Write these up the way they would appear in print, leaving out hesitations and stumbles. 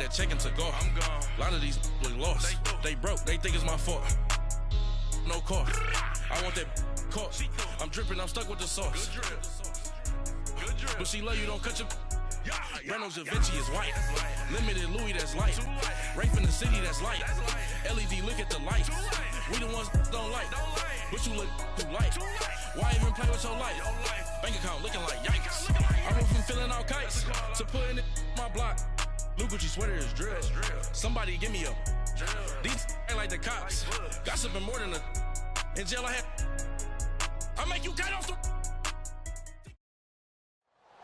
that chicken to go. I'm gone. A lot of these look lost. They broke. They think it's my fault. No car. I want that caught. I'm dripping. I'm stuck with the sauce. Good drip. But she love you. Don't cut your. Reynolds Da Vinci is white. Limited Louis, that's light. Rape in the city, that's light. LED, look at the light. We the ones don't like. But you look too light. Why even play with your life? Bank account looking like yikes. I went from feeling all kites to putting it in my block. Blue Gucci sweater is drill. Somebody give me a. These ain't like the cops. Gossiping more than a. In jail I had. I make you cut off the.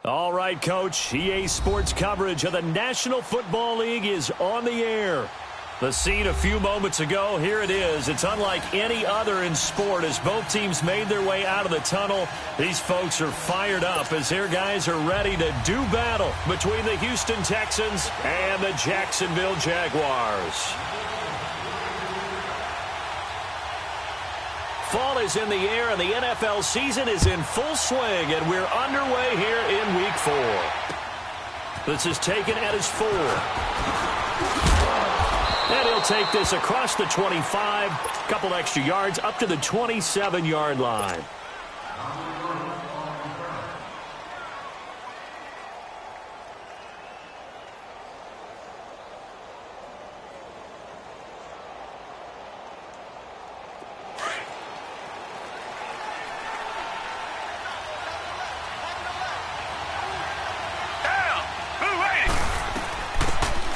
All right, Coach. EA Sports coverage of the National Football League is on the air. The scene a few moments ago, here it is. It's unlike any other in sport as both teams made their way out of the tunnel. These folks are fired up as their guys are ready to do battle between the Houston Texans and the Jacksonville Jaguars. Fall is in the air, and the NFL season is in full swing, and we're underway here in Week 4. This is taken at his 4. And he'll take this across the 25, a couple extra yards, up to the 27-yard line.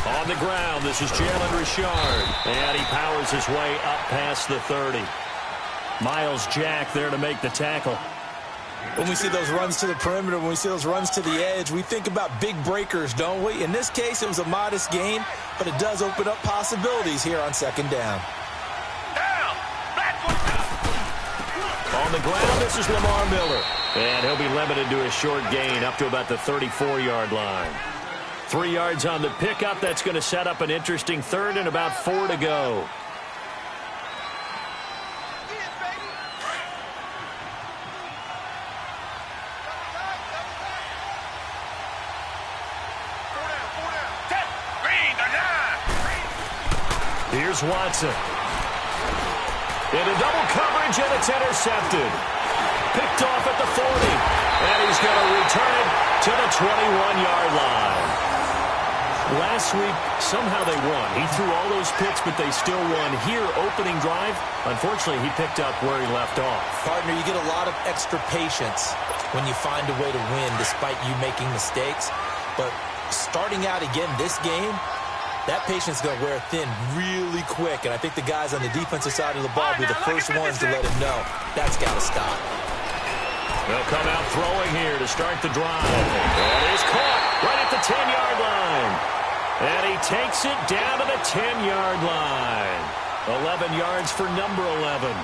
On the ground, this is Jalen Richard, and he powers his way up past the 30. Miles Jack there to make the tackle. When we see those runs to the perimeter, when we see those runs to the edge, we think about big breakers, don't we? In this case, it was a modest gain, but it does open up possibilities here on second down. On the ground, this is Lamar Miller, and he'll be limited to a short gain up to about the 34-yard line. 3 yards on the pickup. That's going to set up an interesting third and about 4 to go. Here's Watson. Into double coverage, and it's intercepted. Picked off at the 40, and he's going to return it to the 21-yard line. Last week, somehow they won. He threw all those picks, but they still won. Here, opening drive, unfortunately, he picked up where he left off. Partner, you get a lot of extra patience when you find a way to win despite you making mistakes. But starting out again this game, that patience is going to wear thin really quick. And I think the guys on the defensive side of the ball will be the first ones to let him know that's got to stop. They'll come out throwing here to start the drive. And he's caught right at the 10-yard line. And he takes it down to the 10-yard line. 11 yards for number 11. I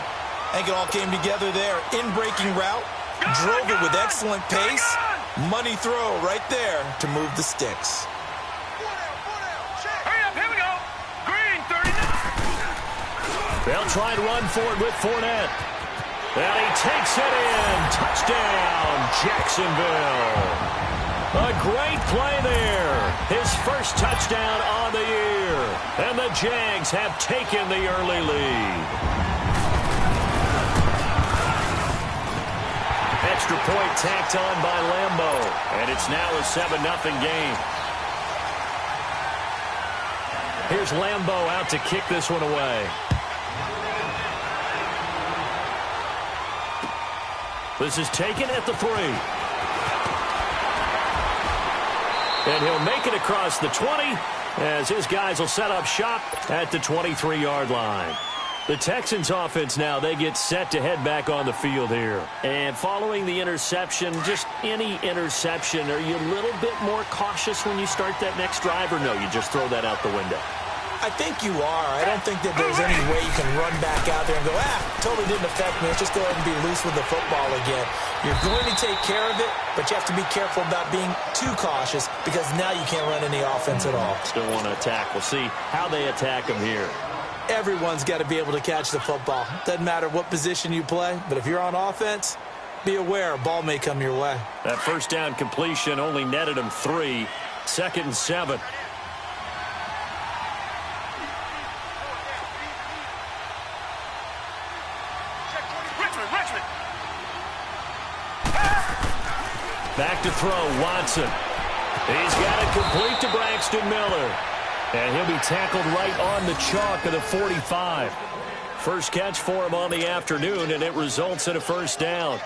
think it all came together there. In-breaking route, drove it with excellent pace. Money throw right there to move the sticks. Hurry up, here we go. Green, 39. They'll try and run for it with Fournette. And he takes it in. Touchdown, Jacksonville. A great play there. His first touchdown on the year. And the Jags have taken the early lead. Extra point tacked on by Lambo. And it's now a 7-0 game. Here's Lambo out to kick this one away. This is taken at the 3. And he'll make it across the 20 as his guys will set up shop at the 23-yard line. The Texans offense now, they get set to head back on the field here. And following the interception, just any interception, are you a little bit more cautious when you start that next drive, or no, you just throw that out the window? I think you are. I don't think that there's any way you can run back out there and go, totally didn't affect me. Let's just go ahead and be loose with the football again. You're going to take care of it, but you have to be careful about being too cautious because now you can't run any offense at all. Still want to attack. We'll see how they attack him here. Everyone's got to be able to catch the football. Doesn't matter what position you play, but if you're on offense, be aware a ball may come your way. That first down completion only netted him 3. 2nd and 7. Richmond. Back to throw, Watson. He's got it complete to Braxton Miller. And he'll be tackled right on the chalk of the 45. First catch for him on the afternoon, and it results in a first down.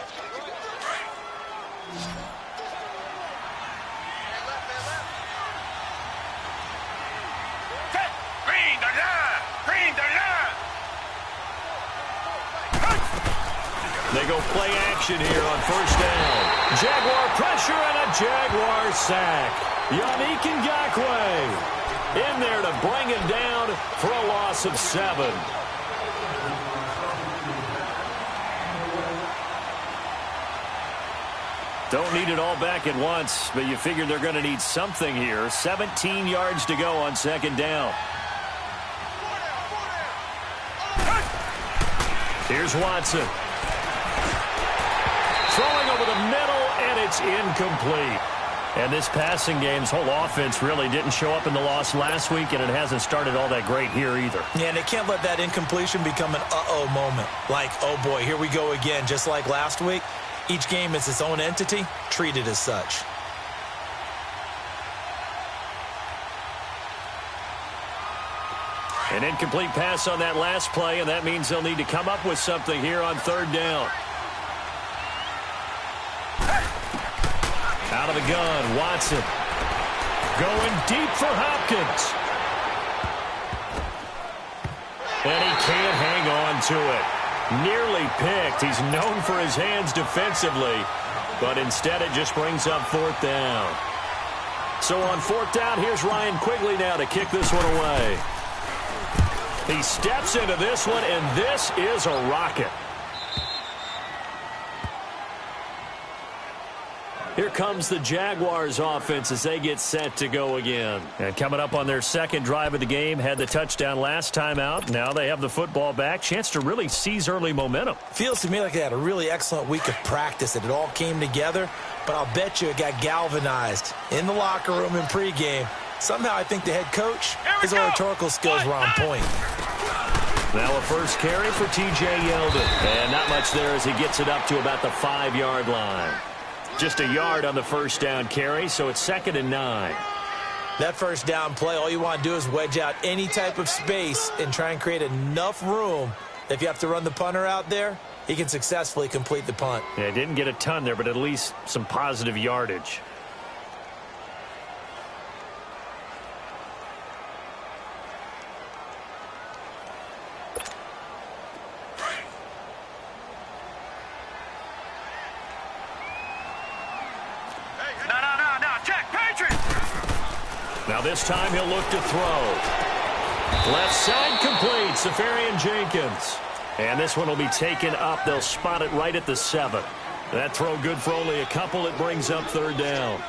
They go play action here on first down. Jaguar pressure and a Jaguar sack. Yannick Ngakoue in there to bring him down for a loss of 7. Don't need it all back at once, but you figure they're going to need something here. 17 yards to go on second down. Here's Watson. Throwing over the middle, and it's incomplete. And this passing game's whole offense really didn't show up in the loss last week, and it hasn't started all that great here either. Yeah, and they can't let that incompletion become an uh-oh moment. Like, oh boy, here we go again, just like last week. Each game is its own entity, treated as such. An incomplete pass on that last play, and that means they'll need to come up with something here on third down. Out of the gun, Watson. Going deep for Hopkins. And he can't hang on to it. Nearly picked. He's known for his hands defensively, but instead it just brings up fourth down. So on fourth down, here's Ryan Quigley now to kick this one away. He steps into this one, and this is a rocket. Here comes the Jaguars offense as they get set to go again. And coming up on their second drive of the game, had the touchdown last time out. Now they have the football back. Chance to really seize early momentum. Feels to me like they had a really excellent week of practice and it all came together. But I'll bet you it got galvanized in the locker room in pregame. Somehow I think the head coach, his oratorical skills were on point. Now a first carry for T.J. Yeldon. And not much there as he gets it up to about the 5-yard line. Just a yard on the first down carry, so it's 2nd and 9. That first down play, all you want to do is wedge out any type of space and try and create enough room that if you have to run the punter out there, he can successfully complete the punt. Yeah, didn't get a ton there, but at least some positive yardage. Now this time he'll look to throw. Left side complete, Safarian Jenkins. And this one will be taken up. They'll spot it right at the 7. That throw good for only a couple. It brings up third down.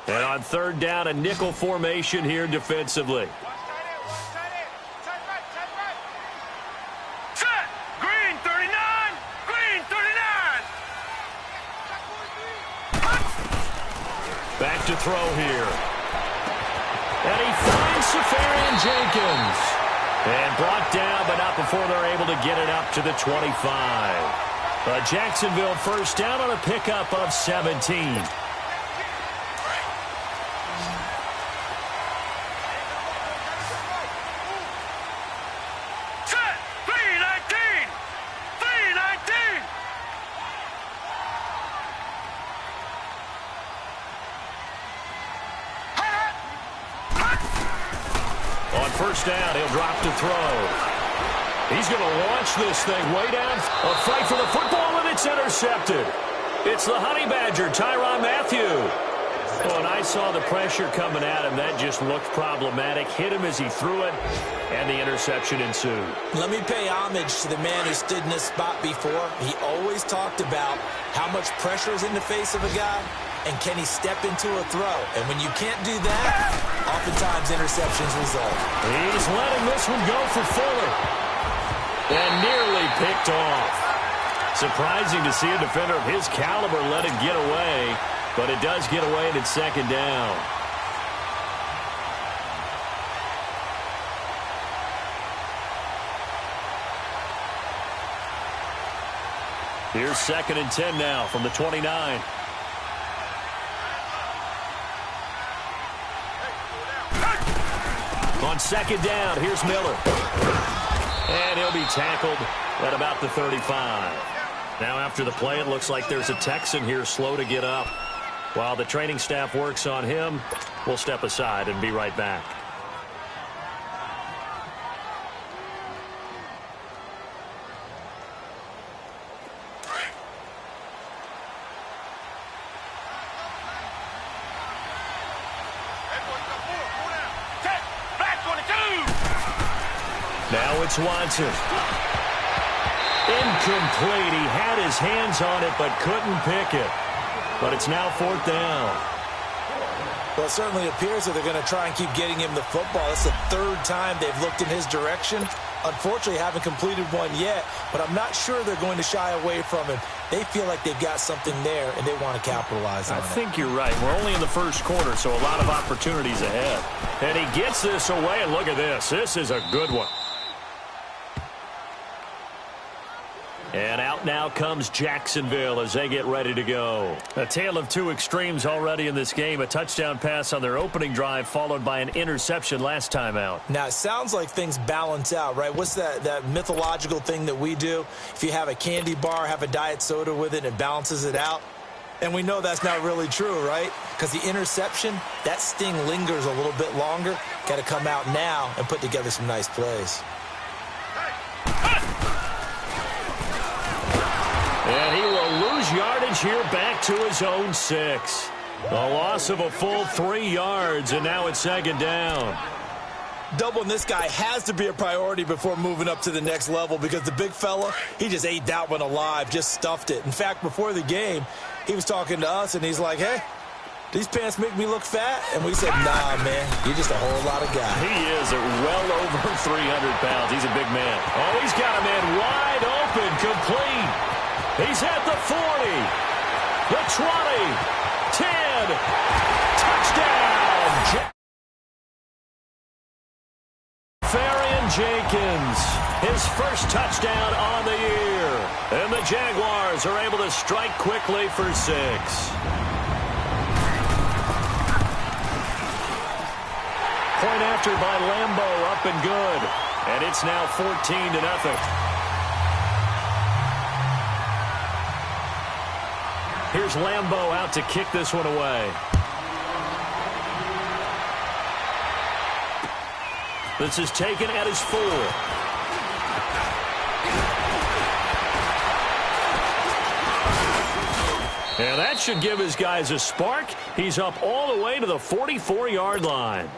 And on third down, a nickel formation here defensively. Back to throw here. And he finds Safarian Jenkins. And brought down, but not before they're able to get it up to the 25. Jacksonville first down on a pickup of 17. First down, he'll drop to throw. He's going to launch this thing way down. A fight for the football, and it's intercepted. It's the Honey Badger, Tyrann Mathieu. Oh, and I saw the pressure coming at him. That just looked problematic. Hit him as he threw it, and the interception ensued. Let me pay homage to the man who stood in this spot before. He always talked about how much pressure is in the face of a guy, and can he step into a throw? And when you can't do that, oftentimes interceptions result. He's letting this one go for Fuller. And nearly picked off. Surprising to see a defender of his caliber let it get away, but it does get away and it's second down. Here's 2nd and 10 now from the 29. On 2nd down, here's Miller. And he'll be tackled at about the 35. Now after the play, it looks like there's a Texan here slow to get up. While the training staff works on him, we'll step aside and be right back. Now it's Watson. Incomplete. He had his hands on it but couldn't pick it. But it's now 4th down. Well, it certainly appears that they're going to try and keep getting him the football. It's the 3rd time they've looked in his direction. Unfortunately, haven't completed one yet, but I'm not sure they're going to shy away from him. They feel like they've got something there, and they want to capitalize on it. I think you're right. We're only in the 1st quarter, so a lot of opportunities ahead. And he gets this away, and look at this. This is a good one. And out now comes Jacksonville as they get ready to go. A tale of two extremes already in this game. A touchdown pass on their opening drive followed by an interception last time out. Now, it sounds like things balance out, right? What's that mythological thing that we do? If you have a candy bar, have a diet soda with it, it balances it out. And we know that's not really true, right? Because the interception, that sting lingers a little bit longer. Got to come out now and put together some nice plays. And he will lose yardage here back to his own 6. A loss of a full 3 yards, and now it's 2nd down. Doubling this guy has to be a priority before moving up to the next level because the big fella, he just ate that one alive, just stuffed it. In fact, before the game, he was talking to us, and he's like, hey, these pants make me look fat? And we said, nah, man, you're just a whole lot of guy. He is well over 300 pounds. He's a big man. Oh, he's got a man wide open, complete. He's at the 40, the 20, 10, touchdown! Farian Jenkins, his first touchdown on the year. And the Jaguars are able to strike quickly for 6. Point after by Lambo, up and good. And it's now 14-0. Here's Lambo out to kick this one away. This is taken at his 4. And that should give his guys a spark. He's up all the way to the 44-yard line.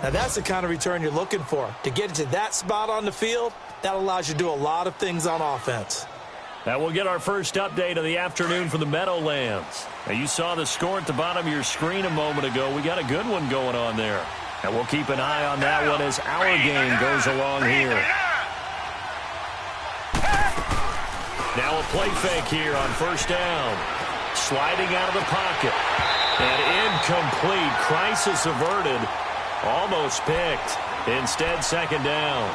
Now, that's the kind of return you're looking for. To get into that spot on the field, that allows you to do a lot of things on offense. Now we'll get our first update of the afternoon from the Meadowlands. Now you saw the score at the bottom of your screen a moment ago. We got a good one going on there. And we'll keep an eye on that one as our game goes along here. Now a play fake here on 1st down. Sliding out of the pocket. And incomplete. Crisis averted. Almost picked. Instead, 2nd down.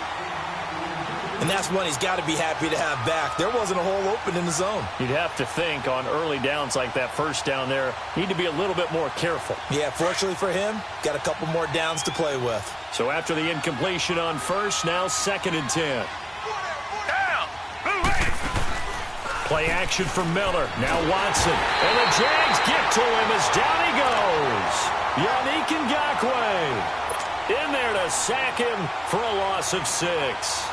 And that's one he's got to be happy to have back. There wasn't a hole open in the zone. You'd have to think on early downs like that 1st down there, need to be a little bit more careful. Yeah, fortunately for him, got a couple more downs to play with. So after the incompletion on 1st, now 2nd and 10. Play action from Miller. Now Watson. And the Jags get to him as down he goes. Yannick Ngakoue in there to sack him for a loss of 6.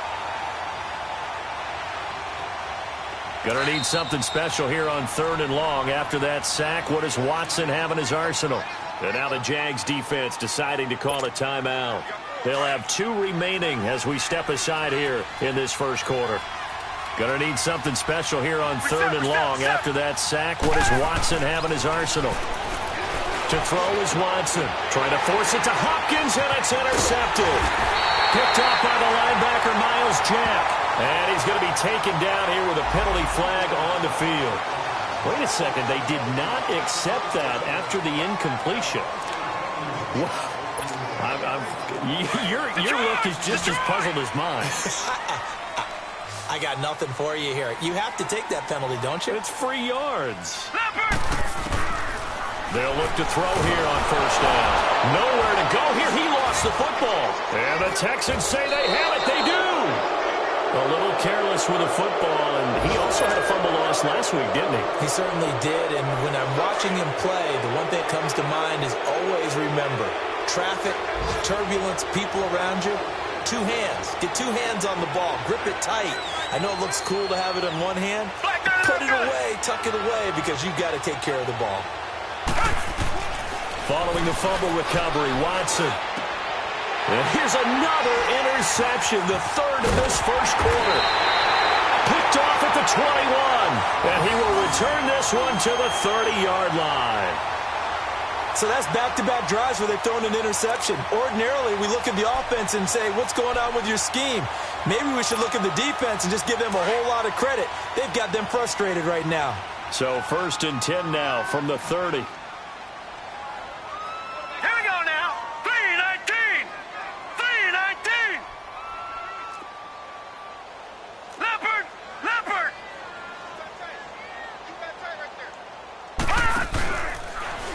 Gonna need something special here on 3rd and long. After that sack, what does Watson have in his arsenal? And now the Jags defense deciding to call a timeout. They'll have 2 remaining as we step aside here in this 1st quarter. Gonna need something special here on 3rd and long. After that sack, what does Watson have in his arsenal? To throw is Watson. Trying to force it to Hopkins, and it's intercepted. Picked up by the linebacker, Miles Jack. And he's going to be taken down here with a penalty flag on the field. Wait a second. They did not accept that after the incompletion. Your look is just as puzzled as mine. I got nothing for you here. You have to take that penalty, don't you? It's free yards. They'll look to throw here on first down. Nowhere to go here. He lost the football. And the Texans say they have it. They do. A little careless with the football, and he also had a fumble loss last week, didn't he? He certainly did, and when I'm watching him play, the one thing that comes to mind is always remember, traffic, turbulence, people around you, two hands. Get two hands on the ball. Grip it tight. I know it looks cool to have it in one hand. Put it away, tuck it away, because you've got to take care of the ball. Following the fumble recovery, Watson. And here's another interception, the third of this first quarter. Picked off at the 21. And he will return this one to the 30-yard line. So that's back-to-back drives where they've thrown an interception. Ordinarily, we look at the offense and say, what's going on with your scheme? Maybe we should look at the defense and just give them a whole lot of credit. They've got them frustrated right now. So 1st and 10 now from the 30.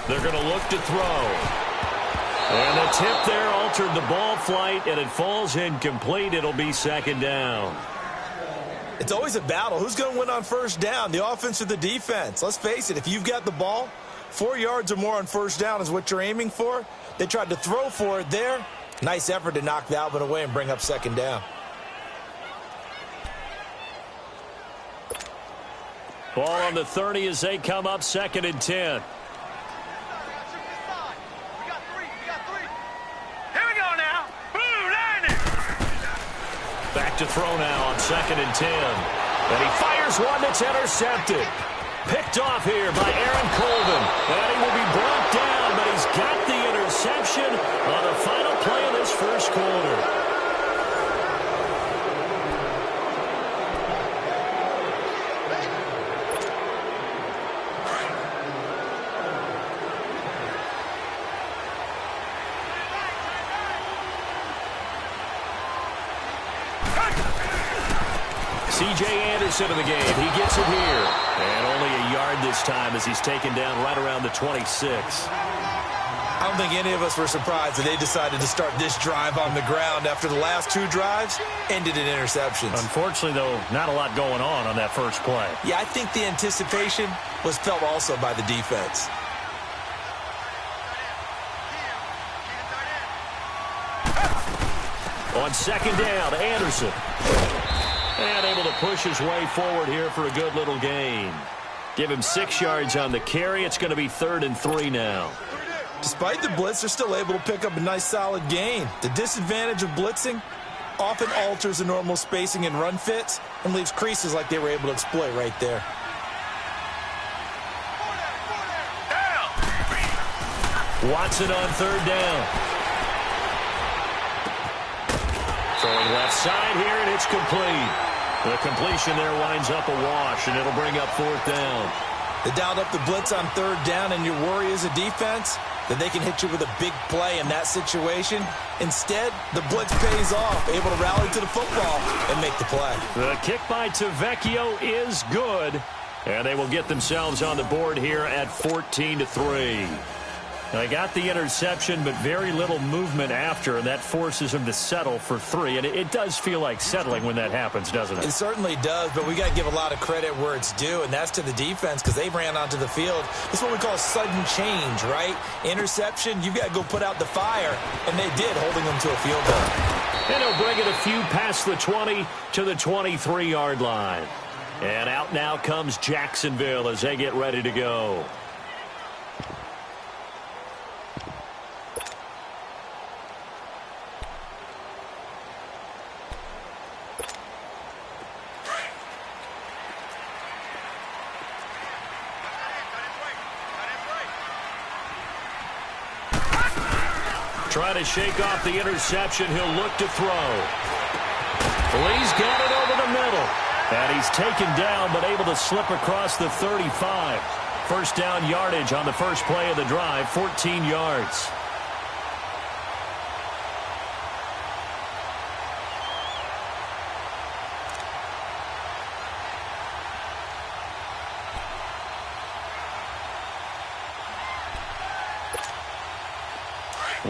They're going to look to throw. And the tip there altered the ball flight, and it falls incomplete. It'll be 2nd down. It's always a battle. Who's going to win on first down, the offense or the defense? Let's face it, if you've got the ball, 4 yards or more on first down is what you're aiming for. They tried to throw for it there. Nice effort to knock that one away and bring up 2nd down. Ball on the 30 as they come up 2nd and 10. Back to throw now on 2nd and 10. And he fires one that's intercepted. Picked off here by Aaron Colvin. And he will be brought down, but he's got the interception on the final play of this first quarter. C.J. Anderson in the game. He gets it here. And only a yard this time as he's taken down right around the 26. I don't think any of us were surprised that they decided to start this drive on the ground after the last 2 drives ended in interceptions. Unfortunately, though, not a lot going on that first play. Yeah, I think the anticipation was felt also by the defense. On 2nd down, Anderson. And able to push his way forward here for a good little gain. Give him 6 yards on the carry. It's going to be 3rd and 3 now. Despite the blitz, they're still able to pick up a nice solid gain. The disadvantage of blitzing often alters the normal spacing and run fits and leaves creases like they were able to exploit right there. Watson on 3rd down. Throwing left side here, and it's complete. The completion there winds up a wash, and it'll bring up 4th down. They dialed up the blitz on 3rd down, and your worry as a defense that they can hit you with a big play in that situation. Instead, the blitz pays off, able to rally to the football and make the play. The kick by Tavecchio is good, and they will get themselves on the board here at 14-3. They got the interception, but very little movement after, and that forces him to settle for 3. And it does feel like settling when that happens, doesn't it? It certainly does, but we got to give a lot of credit where it's due, and that's to the defense because they ran onto the field. It's what we call sudden change, right? Interception, you've got to go put out the fire, and they did, holding them to a field goal. And he'll bring it a few past the 20 to the 23-yard line. And out now comes Jacksonville as they get ready to go. Trying to shake off the interception. He'll look to throw. Lee's got it over the middle. And he's taken down, but able to slip across the 35. First down yardage on the first play of the drive, 14 yards.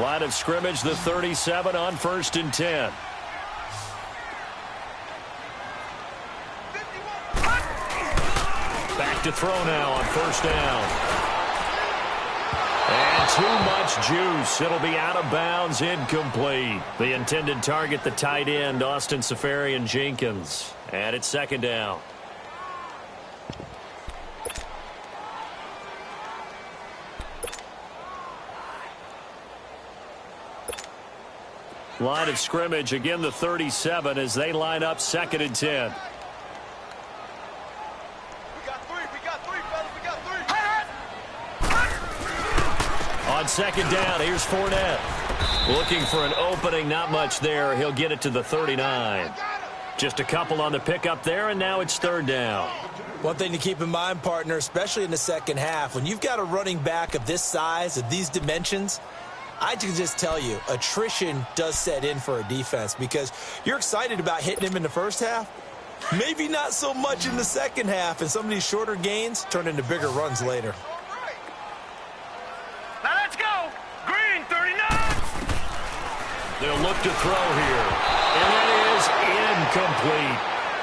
Line of scrimmage, the 37 on 1st and 10. Back to throw now on 1st down. And too much juice. It'll be out of bounds, incomplete. The intended target, the tight end, Austin Safarian-Jenkins. And it's 2nd down. Line of scrimmage, again the 37 as they line up 2nd and 10. On 2nd down, here's Fournette. Looking for an opening, not much there. He'll get it to the 39. Just a couple on the pickup there, and now it's 3rd down. One thing to keep in mind, partner, especially in the second half, when you've got a running back of this size, of these dimensions, I can just tell you, attrition does set in for a defense because you're excited about hitting him in the first half. Maybe not so much in the second half, and some of these shorter gains turn into bigger runs later. Now let's go. Green 39. They'll look to throw here, and it is incomplete.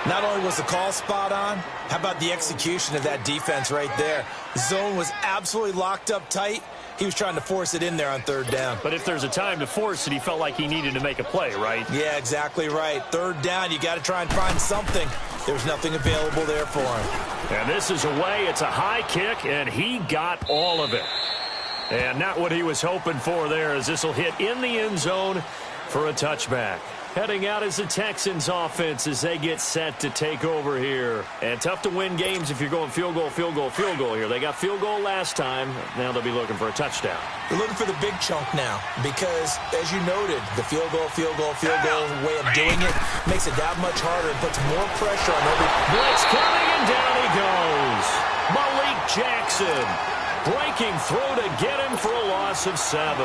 Not only was the call spot on, how about the execution of that defense right there? The zone was absolutely locked up tight. He was trying to force it in there on 3rd down. But if there's a time to force it, he felt like he needed to make a play, right? Yeah, exactly right. 3rd down, you got to try and find something. There's nothing available there for him. And this is away. It's a high kick, and he got all of it. And not what he was hoping for there, as this will hit in the end zone for a touchback. Heading out is the Texans offense as they get set to take over here. And tough to win games if you're going field goal, field goal, field goal here. They got field goal last time. Now they'll be looking for a touchdown. They're looking for the big chunk now because, as you noted, the field goal way of doing it makes it that much harder and puts more pressure on every... Blitz coming, and down he goes. Malik Jackson breaking through to get him for a loss of 7.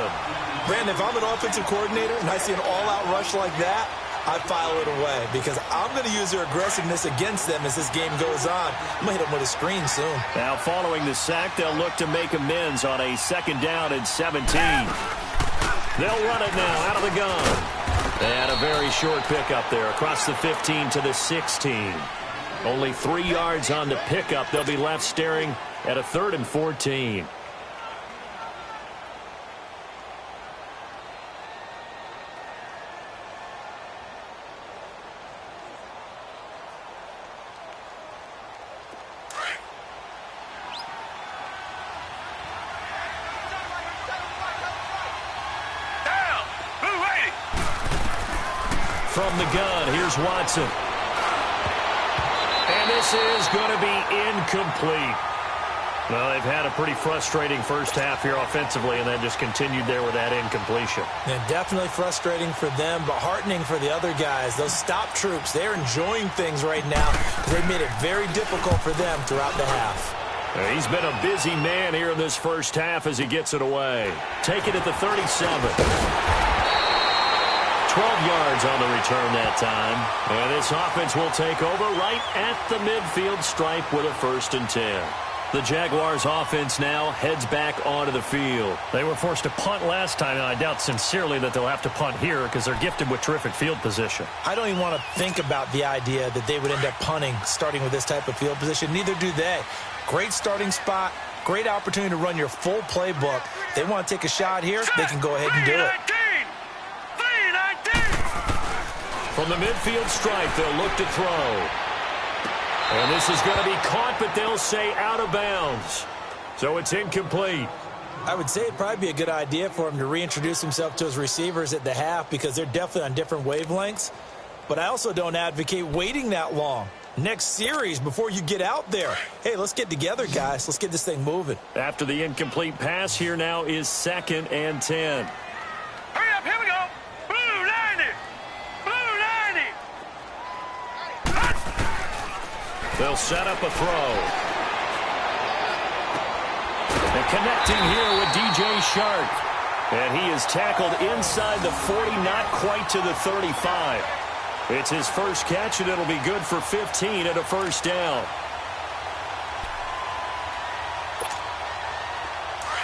Brandon, if I'm an offensive coordinator and I see an all-out rush like that, I file it away because I'm going to use their aggressiveness against them as this game goes on. I'm going to hit them with a screen soon. Now following the sack, they'll look to make amends on a 2nd down and 17. They'll run it now out of the gun. And a very short pickup there across the 15 to the 16. Only 3 yards on the pickup. They'll be left staring at a 3rd and 14. From the gun, here's Watson. And this is going to be incomplete. Well, they've had a pretty frustrating first half here offensively, and then just continued there with that incompletion. Yeah, definitely frustrating for them, but heartening for the other guys. Those stop troops, they're enjoying things right now. They made it very difficult for them throughout the half. He's been a busy man here in this first half as he gets it away. Take it at the 37. 12 yards on the return that time. And this offense will take over right at the midfield stripe with a 1st and 10. The Jaguars offense now heads back onto the field. They were forced to punt last time, and I doubt sincerely that they'll have to punt here because they're gifted with terrific field position. I don't even want to think about the idea that they would end up punting starting with this type of field position. Neither do they. Great starting spot, great opportunity to run your full playbook. They want to take a shot here, they can go ahead and do it. From the midfield stripe, they'll look to throw. And this is going to be caught, but they'll say out of bounds. So it's incomplete. I would say it'd probably be a good idea for him to reintroduce himself to his receivers at the half because they're definitely on different wavelengths. But I also don't advocate waiting that long. Next series before you get out there. Hey, let's get together, guys. Let's get this thing moving. After the incomplete pass, here now is 2nd and 10. Hurry up, here we go. Blue 90. Blue 90. They'll set up a throw. And connecting here with DJ Shark. And he is tackled inside the 40, not quite to the 35. It's his first catch, and it'll be good for 15 at a 1st down.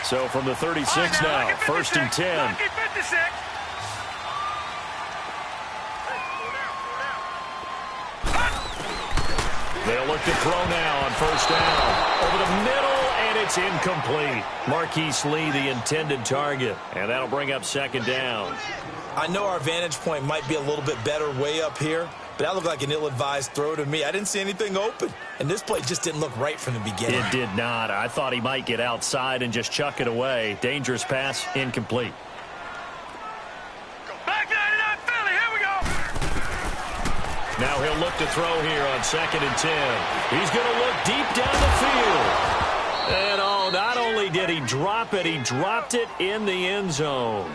So from the 36 now, 1st and 10. 56. They'll look to throw now on first down. Over the middle, and it's incomplete. Marquise Lee, the intended target. And that'll bring up second down. I know our vantage point might be a little bit better way up here, but that looked like an ill-advised throw to me. I didn't see anything open, and this play just didn't look right from the beginning. It did not. I thought he might get outside and just chuck it away. Dangerous pass, incomplete. Back 99 Philly, here we go. Now he'll look to throw here on 2nd and 10. He's going to look deep down the field. And, oh, not only did he drop it, he dropped it in the end zone.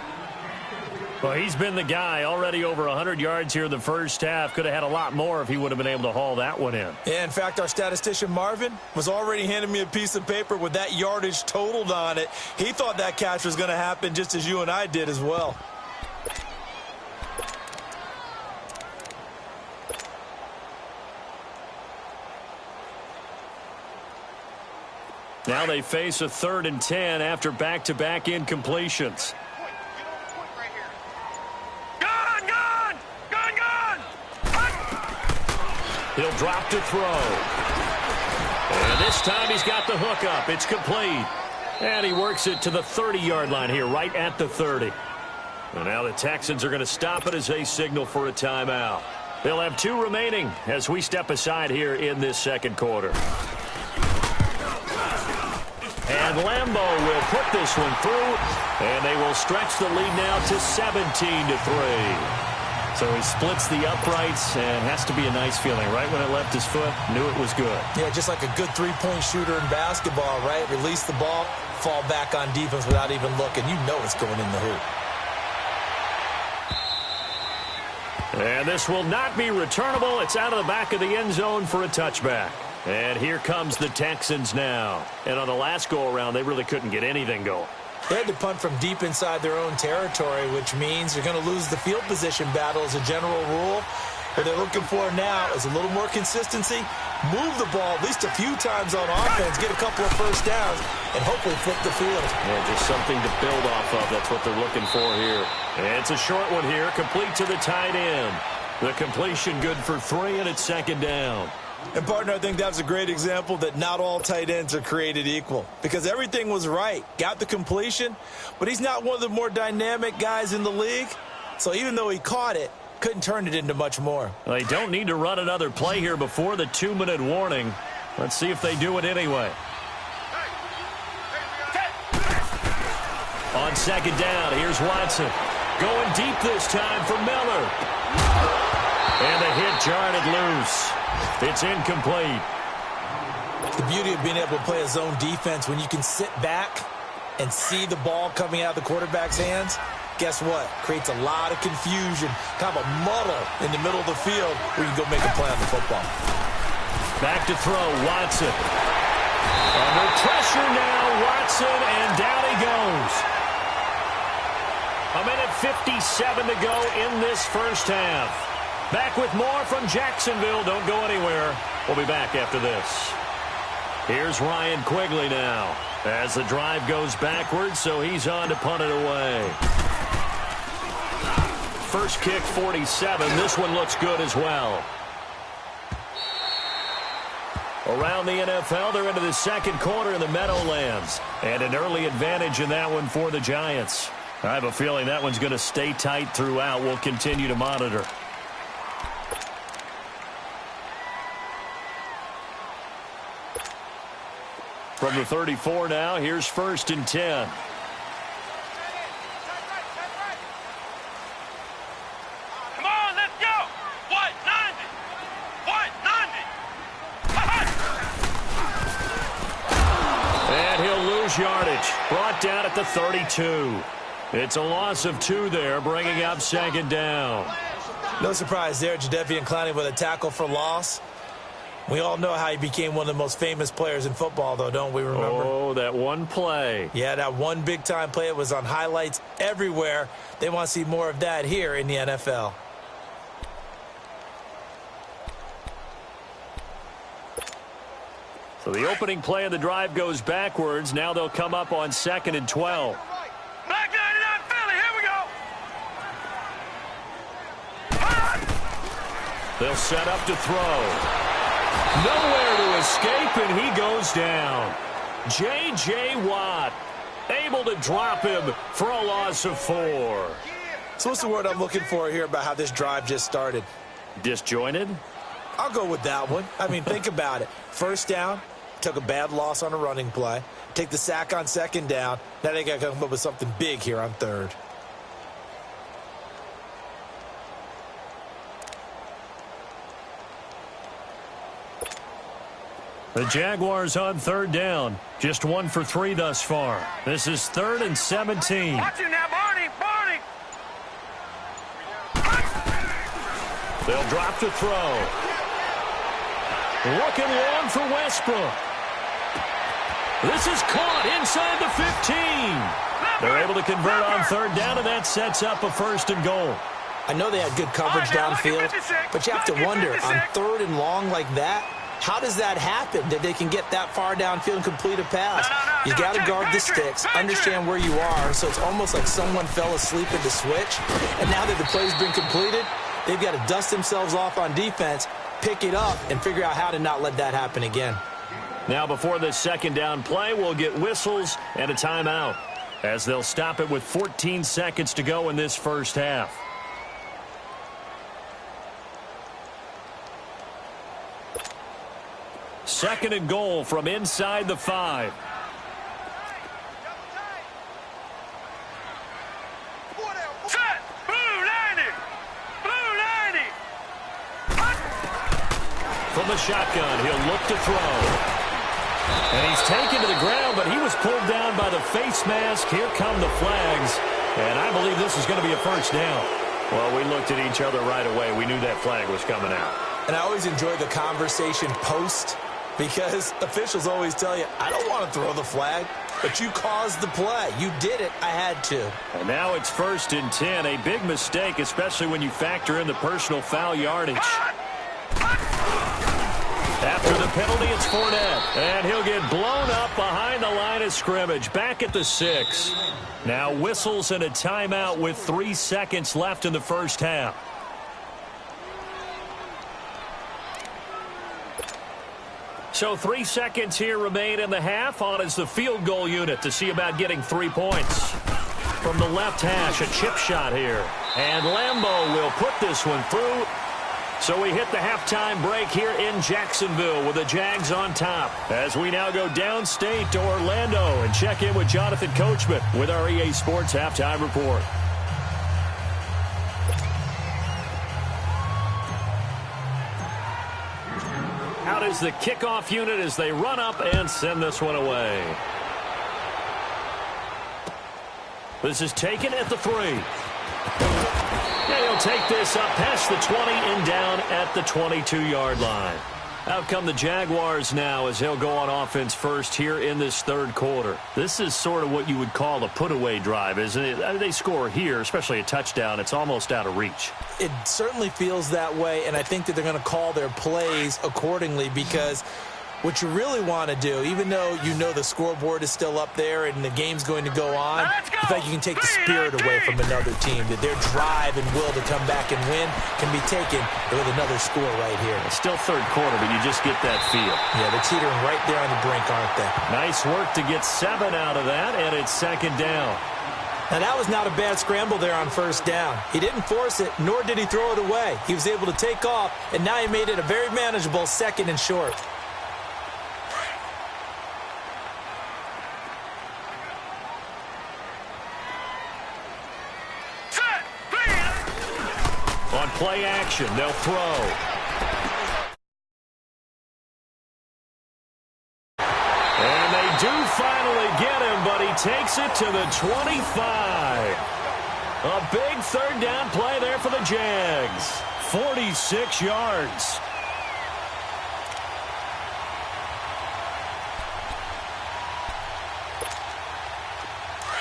Well, he's been the guy, already over 100 yards here in the first half. Could have had a lot more if he would have been able to haul that one in. Yeah, in fact, our statistician Marvin was already handing me a piece of paper with that yardage totaled on it. He thought that catch was going to happen just as you and I did as well. Now they face a 3rd and 10 after back-to-back incompletions. He'll drop to throw. And this time he's got the hook up. It's complete. And he works it to the 30-yard line here, right at the 30. And now the Texans are going to stop it as they signal for a timeout. They'll have 2 remaining as we step aside here in this second quarter. And Lambeau will put this one through, and they will stretch the lead now to 17-3. So he splits the uprights, and has to be a nice feeling. Right when it left his foot, knew it was good. Yeah, just like a good three-point shooter in basketball, right? Release the ball, fall back on defense without even looking. You know it's going in the hoop. And this will not be returnable. It's out of the back of the end zone for a touchback. And here comes the Texans now. And on the last go-around, they really couldn't get anything going. They had to punt from deep inside their own territory, which means you're going to lose the field position battle as a general rule. What they're looking for now is a little more consistency, move the ball at least a few times on offense, get a couple of first downs, and hopefully flip the field. Yeah, just something to build off of. That's what they're looking for here. And it's a short one here, complete to the tight end. The completion good for 3, and it's 2nd down. And, partner, I think that's a great example that not all tight ends are created equal, because everything was right. Got the completion, but he's not one of the more dynamic guys in the league. So even though he caught it, couldn't turn it into much more. They don't need to run another play here before the 2-minute warning. Let's see if they do it anyway. On 2nd down, here's Watson. Going deep this time for Miller. And the hit jarred it loose. It's incomplete. The beauty of being able to play a zone defense when you can sit back and see the ball coming out of the quarterback's hands, guess what? Creates a lot of confusion, kind of a muddle in the middle of the field where you can go make a play on the football. Back to throw, Watson. Under pressure now, Watson, and down he goes. 1:57 to go in this first half. Back with more from Jacksonville. Don't go anywhere. We'll be back after this. Here's Ryan Quigley now as the drive goes backwards, so he's on to punt it away. First kick, 47. This one looks good as well. Around the NFL, they're into the second quarter in the Meadowlands. And an early advantage in that one for the Giants. I have a feeling that one's going to stay tight throughout. We'll continue to monitor. From the 34 now, here's 1st and 10. Come on, let's go. White 90. White 90. And he'll lose yardage. Brought down at the 32. It's a loss of 2 there, bringing up 2nd down. No surprise there, Jadeveon Clowney with a tackle for loss. We all know how he became one of the most famous players in football, though, don't we remember? Oh, that one play. Yeah, that one big-time play. It was on highlights everywhere. They want to see more of that here in the NFL. So the opening play of the drive goes backwards. Now they'll come up on 2nd and 12. Back 99 Philly, here we go. They'll set up to throw. Nowhere to escape, and he goes down. J.J. Watt able to drop him for a loss of 4. So what's the word I'm looking for here about how this drive just started? Disjointed? I'll go with that one. I mean, think about it. First down, took a bad loss on a running play. Take the sack on second down. Now they got to come up with something big here on third. The Jaguars on third down. Just 1 for 3 thus far. This is 3rd and 17. Watch him now, Barney! Barney! They'll drop to throw. Looking long for Westbrook. This is caught inside the 15. They're able to convert on third down, and that sets up a 1st and goal. I know they had good coverage downfield, but you have to wonder, on 3rd and long like that, how does that happen, that they can get that far downfield and complete a pass? You got to guard the sticks, understand where you are, so it's almost like someone fell asleep at the switch, and now that the play's been completed, they've got to dust themselves off on defense, pick it up, and figure out how to not let that happen again. Now before this second down play, we'll get whistles and a timeout, as they'll stop it with 14 seconds to go in this first half. Second and goal from inside the 5. Set! Blue 90! Blue 90! From the shotgun, he'll look to throw. And he's taken to the ground, but he was pulled down by the face mask. Here come the flags. And I believe this is going to be a first down. Well, we looked at each other right away. We knew that flag was coming out. And I always enjoy the conversation post, because officials always tell you, I don't want to throw the flag, but you caused the play. You did it. I had to. And now it's 1st and 10. A big mistake, especially when you factor in the personal foul yardage. After the penalty, it's Fournette. And he'll get blown up behind the line of scrimmage. Back at the 6. Now whistles and a timeout with 3 seconds left in the first half. So 3 seconds here remain in the half. On is the field goal unit to see about getting 3 points. From the left hash, a chip shot here. And Lambeau will put this one through. So we hit the halftime break here in Jacksonville with the Jags on top. As we now go downstate to Orlando and check in with Jonathan Coachman with our EA Sports Halftime Report. Out is the kickoff unit as they run up and send this one away. This is taken at the 3. And he'll take this up past the 20 and down at the 22-yard line. Out come the Jaguars now as he'll go on offense first here in this third quarter. This is sort of what you would call a put-away drive, isn't it? I mean, they score here, especially a touchdown. It's almost out of reach. It certainly feels that way, and I think that they're going to call their plays accordingly, because what you really want to do, even though you know the scoreboard is still up there and the game's going to go on, I think you can take the spirit away from another team, that their drive and will to come back and win can be taken with another score right here. It's still third quarter, but you just get that feel. Yeah, they're teetering right there on the brink, aren't they? Nice work to get 7 out of that, and it's second down. Now, that was not a bad scramble there on first down. He didn't force it, nor did he throw it away. He was able to take off, and now he made it a very manageable 2nd and short. On play action, they'll throw. And they do finally get him, but he takes it to the 25. A big third down play there for the Jags. 46 yards.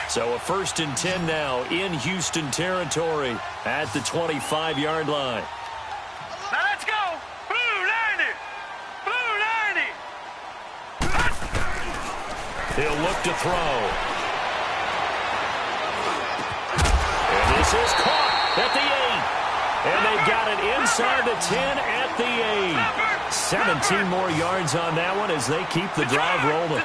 So a 1st and 10 now in Houston territory at the 25-yard line. Now let's go! Blue 90! Blue 90! He'll look to throw. And this is caught at the 8. And they've got it inside the 10 at the 8. 17 more yards on that one as they keep the drive rolling.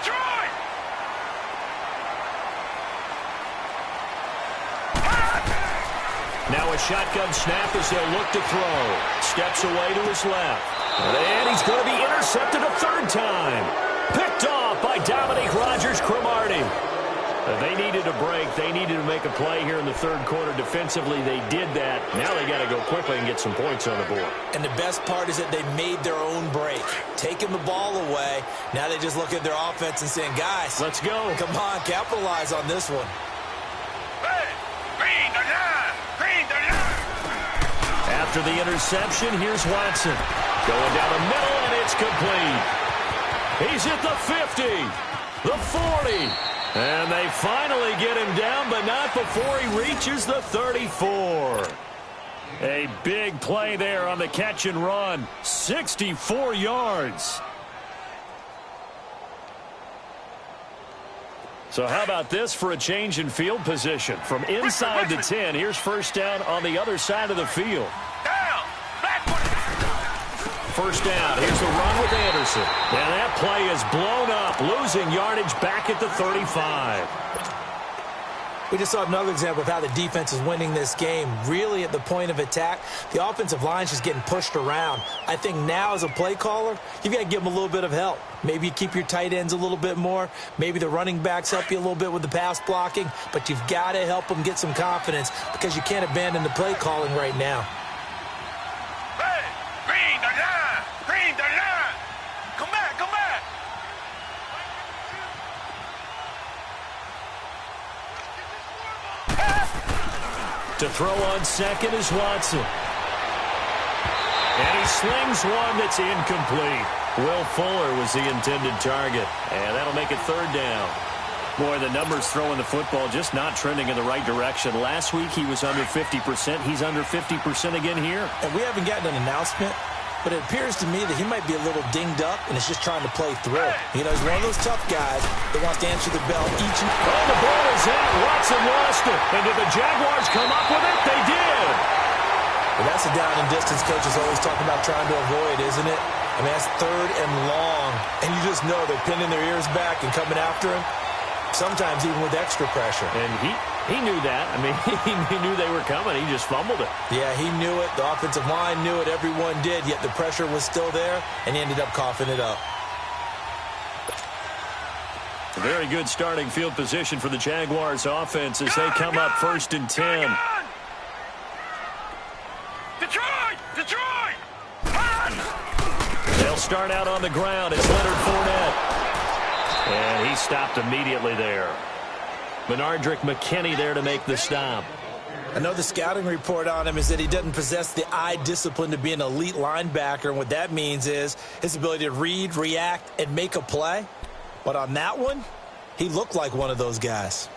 Now a shotgun snap as they'll look to throw. Steps away to his left. And he's going to be intercepted a third time. Picked off by Dominique Rodgers-Cromartie. They needed a break. They needed to make a play here in the third quarter. Defensively, they did that. Now they got to go quickly and get some points on the board. And the best part is that they made their own break. Taking the ball away. Now they just look at their offense and saying, guys, let's go. Come on, capitalize on this one. After the interception, here's Watson. Going down the middle, and it's complete. He's at the 50, the 40. And they finally get him down, but not before he reaches the 34. A big play there on the catch and run. 64 yards. So how about this for a change in field position? From inside the 10, here's first down on the other side of the field. First down. Here's the run with Anderson. And that play is blown up, losing yardage back at the 35. We just saw another example of how the defense is winning this game. Really at the point of attack, the offensive line is just getting pushed around. I think now as a play caller, you've got to give them a little bit of help. Maybe you keep your tight ends a little bit more. Maybe the running backs help you a little bit with the pass blocking. But you've got to help them get some confidence because you can't abandon the play calling right now. To throw on second is Watson. And he slings one that's incomplete. Will Fuller was the intended target. And that'll make it third down. Boy, the numbers throwing the football just not trending in the right direction. Last week he was under 50%. He's under 50% again here. And we haven't gotten an announcement, but it appears to me that he might be a little dinged up and is just trying to play through. You know, he's one of those tough guys that wants to answer the bell each and oh, the ball is out. Watson lost it. And did the Jaguars come up with it? They did. Well, that's a down and distance coach is always talking about trying to avoid, isn't it? I mean, that's third and long. And you just know they're pinning their ears back and coming after him, sometimes even with extra pressure. And he knew that. I mean, he knew they were coming. He just fumbled it. Yeah, he knew it. The offensive line knew it. Everyone did, yet the pressure was still there, and he ended up coughing it up. A very good starting field position for the Jaguars offense as they come up first and 10. Detroit! They'll start out on the ground. It's Leonard Fournette. And he stopped immediately there. Benardrick McKinney there to make the stop. I know the scouting report on him is that he doesn't possess the eye discipline to be an elite linebacker. And what that means is his ability to read, react, and make a play. But on that one, he looked like one of those guys.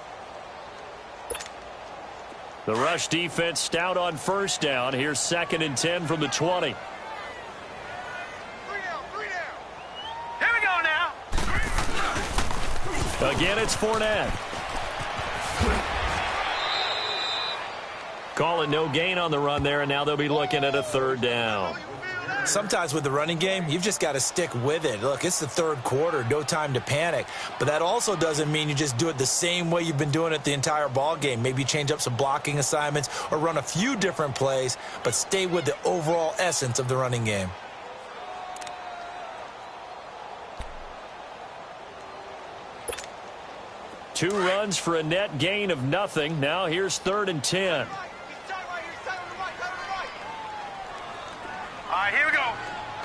The rush defense stout on first down. Here's second and 10 from the 20. Here we go now. Again, it's Fournette. Call it no gain on the run there, and now they'll be looking at a third down. Sometimes with the running game, you've just got to stick with it. Look, it's the third quarter, no time to panic. But that also doesn't mean you just do it the same way you've been doing it the entire ball game. Maybe change up some blocking assignments or run a few different plays, but stay with the overall essence of the running game. Two runs for a net gain of nothing. Now here's third and 10. All right, here we go.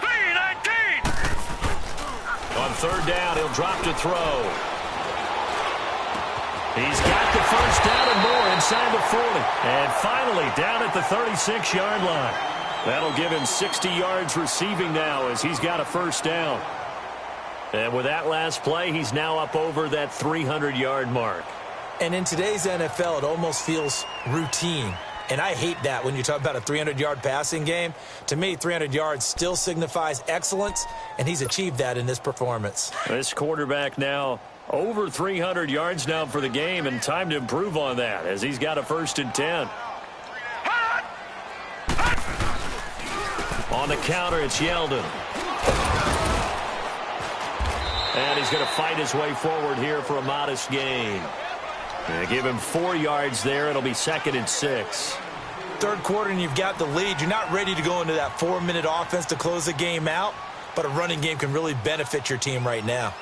3-19. On third down, he'll drop to throw. He's got the first down and more inside the 40. And finally down at the 36-yard line. That'll give him 60 yards receiving now as he's got a first down. And with that last play, he's now up over that 300-yard mark. And in today's NFL, it almost feels routine. And I hate that when you talk about a 300-yard passing game. To me, 300 yards still signifies excellence, and he's achieved that in this performance. This quarterback now over 300 yards now for the game, and time to improve on that as he's got a first and 10. On the counter, it's Yeldon. And he's going to fight his way forward here for a modest gain. Give him 4 yards there. It'll be 2nd and 6. Third quarter and you've got the lead. You're not ready to go into that 4-minute offense to close the game out, but a running game can really benefit your team right now.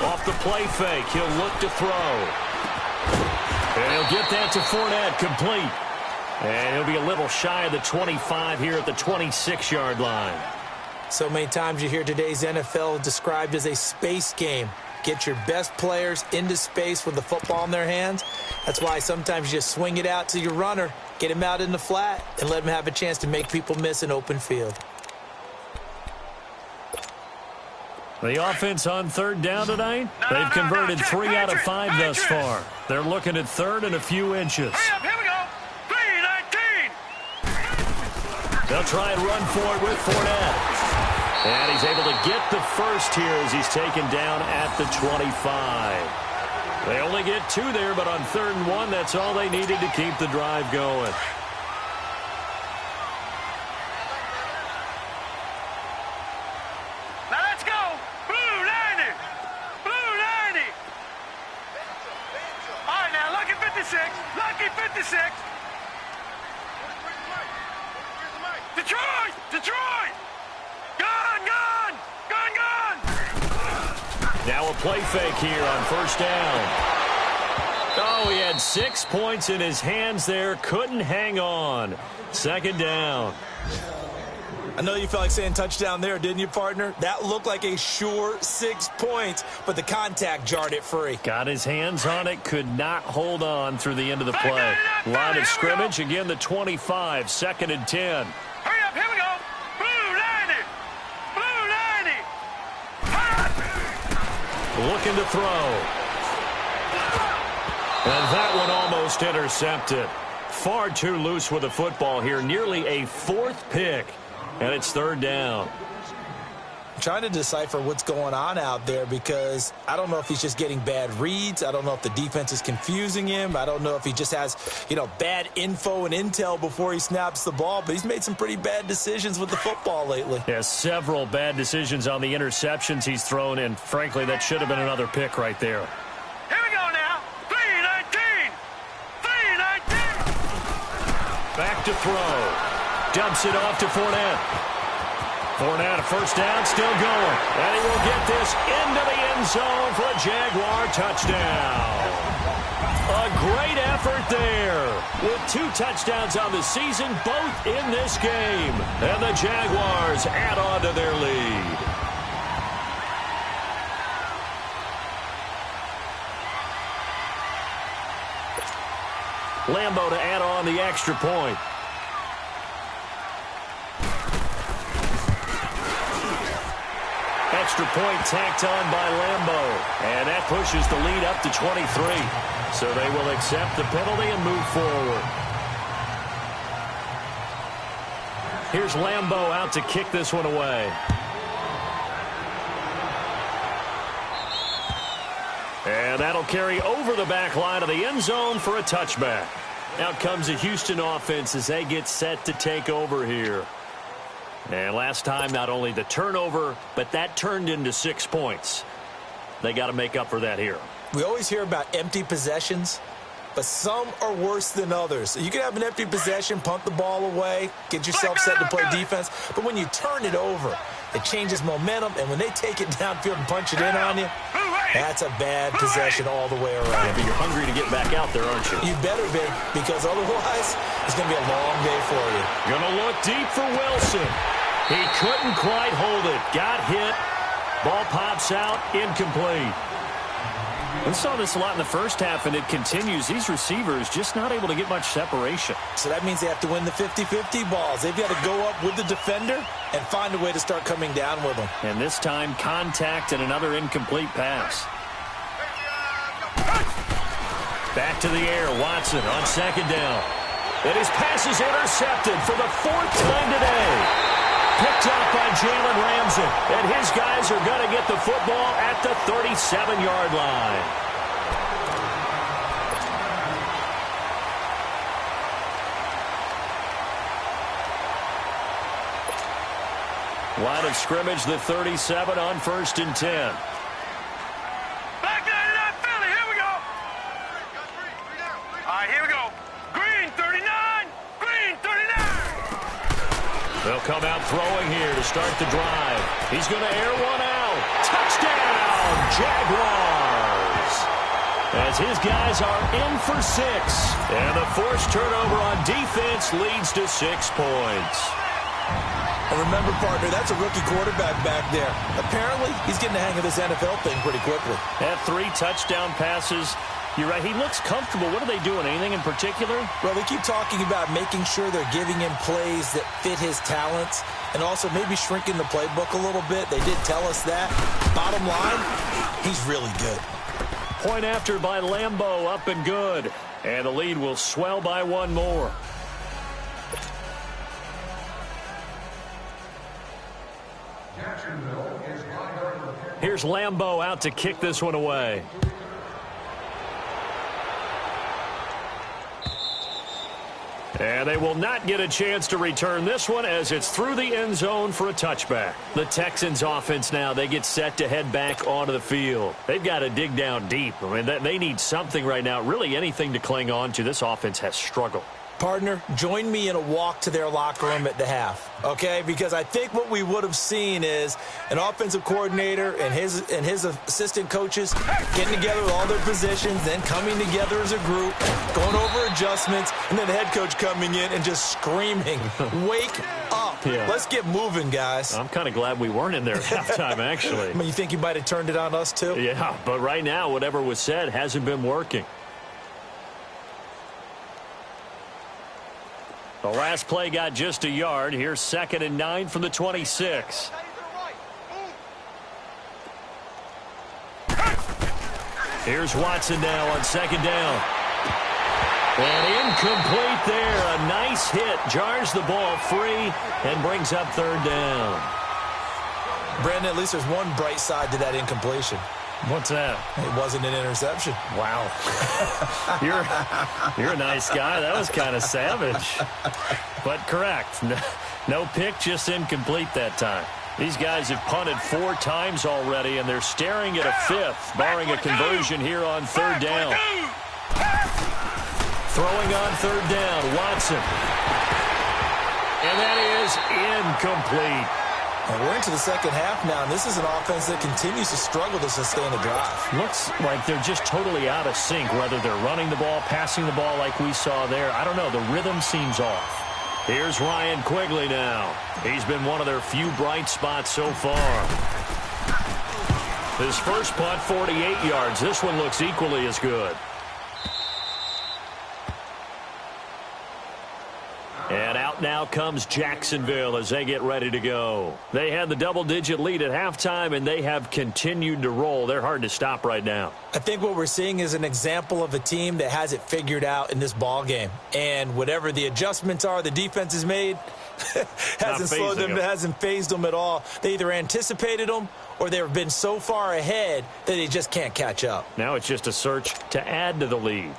Off the play fake, he'll look to throw. And he'll get that to Fournette, complete. And he'll be a little shy of the 25 here at the 26-yard line. So many times you hear today's NFL described as a space game. Get your best players into space with the football in their hands. That's why sometimes you just swing it out to your runner, get him out in the flat, and let him have a chance to make people miss an open field. The offense on 3rd down tonight, they've converted 3 out of 5 thus far. They're looking at 3rd and a few inches. Hurry up, here we go. 3-19. They'll try and run for it with Fournette. And he's able to get the first here as he's taken down at the 25. They only get 2 there, but on 3rd and 1, that's all they needed to keep the drive going. Now let's go. Blue 90. Blue 90. All right, now lucky 56. Lucky 56. Detroit. Detroit. Gone, gone. Gone, gone. Now a play fake here on 1st down. Oh, he had 6 points in his hands there. Couldn't hang on. 2nd down. I know you felt like saying touchdown there, didn't you, partner? That looked like a sure 6 points, but the contact jarred it free. Got his hands on it, could not hold on through the end of the play. Line of scrimmage, again the 25, 2nd and 10. Hurry up, here we go. Blue 90. Blue 90. Looking to throw. And that one almost intercepted. Far too loose with the football here, nearly a 4th pick. And it's 3rd down. I'm trying to decipher what's going on out there because I don't know if he's just getting bad reads. I don't know if the defense is confusing him. I don't know if he just has, bad info and intel before he snaps the ball. But he's made some pretty bad decisions with the football lately. Yeah, several bad decisions on the interceptions he's thrown in. Frankly, that should have been another pick right there. Here we go now. 3-19. 3-19. Back to throw. Dumps it off to Fournette. Fournette, a 1st down, still going. And he will get this into the end zone for a Jaguar touchdown. A great effort there. With 2 touchdowns on the season, both in this game. And the Jaguars add on to their lead. Lambo to add on the extra point. Extra point tacked on by Lambo. And that pushes the lead up to 23. So they will accept the penalty and move forward. Here's Lambo out to kick this one away. And that'll carry over the back line of the end zone for a touchback. Out comes the Houston offense as they get set to take over here. And last time, not only the turnover, but that turned into 6 points. They got to make up for that here. We always hear about empty possessions, but some are worse than others. You can have an empty possession, punt the ball away, get yourself set to play defense, but when you turn it over, it changes momentum, and when they take it downfield and punch it in on you, that's a bad possession all the way around. Yeah, but you're hungry to get back out there, aren't you? You better be, because otherwise, it's going to be a long day for you. Going to look deep for Wilson. He couldn't quite hold it. Got hit. Ball pops out. Incomplete. We saw this a lot in the first half, and it continues. These receivers just not able to get much separation. So that means they have to win the 50-50 balls. They've got to go up with the defender and find a way to start coming down with them. And this time, contact and another incomplete pass. Back to the air. Watson on 2nd down. And his pass is intercepted for the 4th time today. Picked up Jalen Ramsey. And his guys are going to get the football at the 37-yard line. Line of scrimmage, the 37 on 1st and 10. Back 99 Philly, here we go. All right, here we go. Green 39, green 39. They'll come out throwing here to start the drive. He's going to air one out. Touchdown, Jaguars! As his guys are in for 6. And the forced turnover on defense leads to 6 points. And remember, partner, that's a rookie quarterback back there. Apparently, he's getting the hang of this NFL thing pretty quickly. Had 3 touchdown passes. You're right, he looks comfortable. What are they doing? Anything in particular? Well, they keep talking about making sure they're giving him plays that fit his talents and also maybe shrinking the playbook a little bit. They did tell us that. Bottom line, he's really good. Point after by Lambeau, up and good. And the lead will swell by 1 more. Here's Lambeau out to kick this one away. And they will not get a chance to return this one as it's through the end zone for a touchback. The Texans offense now, they get set to head back onto the field. They've got to dig down deep. I mean, they need something right now, really anything to cling on to. This offense has struggled. Partner, join me in a walk to their locker room at the half, okay? Because I think what we would have seen is an offensive coordinator and his assistant coaches getting together with all their positions, then coming together as a group, going over adjustments, and then the head coach coming in and just screaming, wake up. Yeah. Let's get moving, guys. I'm kind of glad we weren't in there at halftime, actually. I mean, you think he might have turned it on us, too? Yeah, but right now, whatever was said hasn't been working. The last play got just a yard. Here's 2nd and 9 from the 26. Here's Watson now on 2nd down. And incomplete there. A nice hit. Jars the ball free and brings up 3rd down. Brandon, at least there's one bright side to that incompletion. What's that? It wasn't an interception. Wow. You're a nice guy. That was kind of savage. But correct. No pick, just incomplete that time. These guys have punted 4 times already, and they're staring at a 5th, barring a conversion here on 3rd down. Throwing on 3rd down, Watson. And that is incomplete. And we're into the second half now, and this is an offense that continues to struggle to sustain a drive. Looks like they're just totally out of sync, whether they're running the ball, passing the ball like we saw there. I don't know. The rhythm seems off. Here's Ryan Quigley now. He's been one of their few bright spots so far. His first punt, 48 yards. This one looks equally as good. And out now comes Jacksonville as they get ready to go. They had the double-digit lead at halftime, and they have continued to roll. They're hard to stop right now. I think what we're seeing is an example of a team that has it figured out in this ball game. And whatever the adjustments are the defense has made hasn't slowed them, hasn't phased them at all. They either anticipated them or they've been so far ahead that they just can't catch up. Now it's just a search to add to the lead.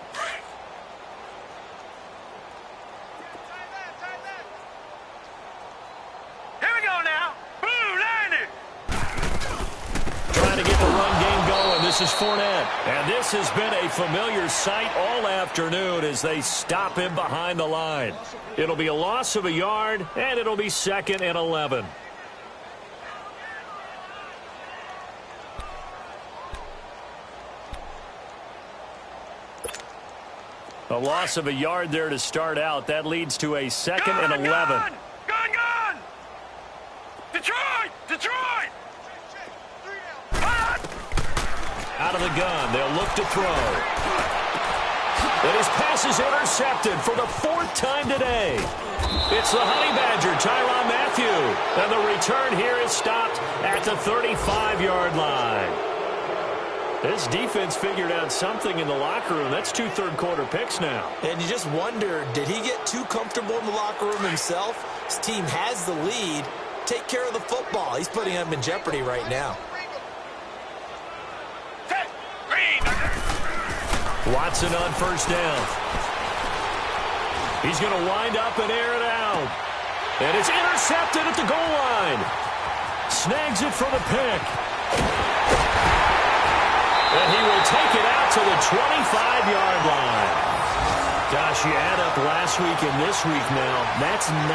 This is Fournette, and this has been a familiar sight all afternoon as they stop him behind the line. It'll be a loss of a yard, and it'll be 2nd and 11. A loss of a yard there to start out. That leads to a 2nd and 11. Gun! Detroit! Out of the gun, they'll look to throw. And his pass is intercepted for the 4th time today. It's the Honey Badger, Tyrann Mathieu. And the return here is stopped at the 35-yard line. This defense figured out something in the locker room. That's 2 third-quarter picks now. And you just wonder, did he get too comfortable in the locker room himself? His team has the lead, take care of the football. He's putting him in jeopardy right now. Watson on first down. He's going to wind up and air it out. And it's intercepted at the goal line. Snags it for the pick. And he will take it out to the 25-yard line. Gosh, you add up last week and this week now. That's 9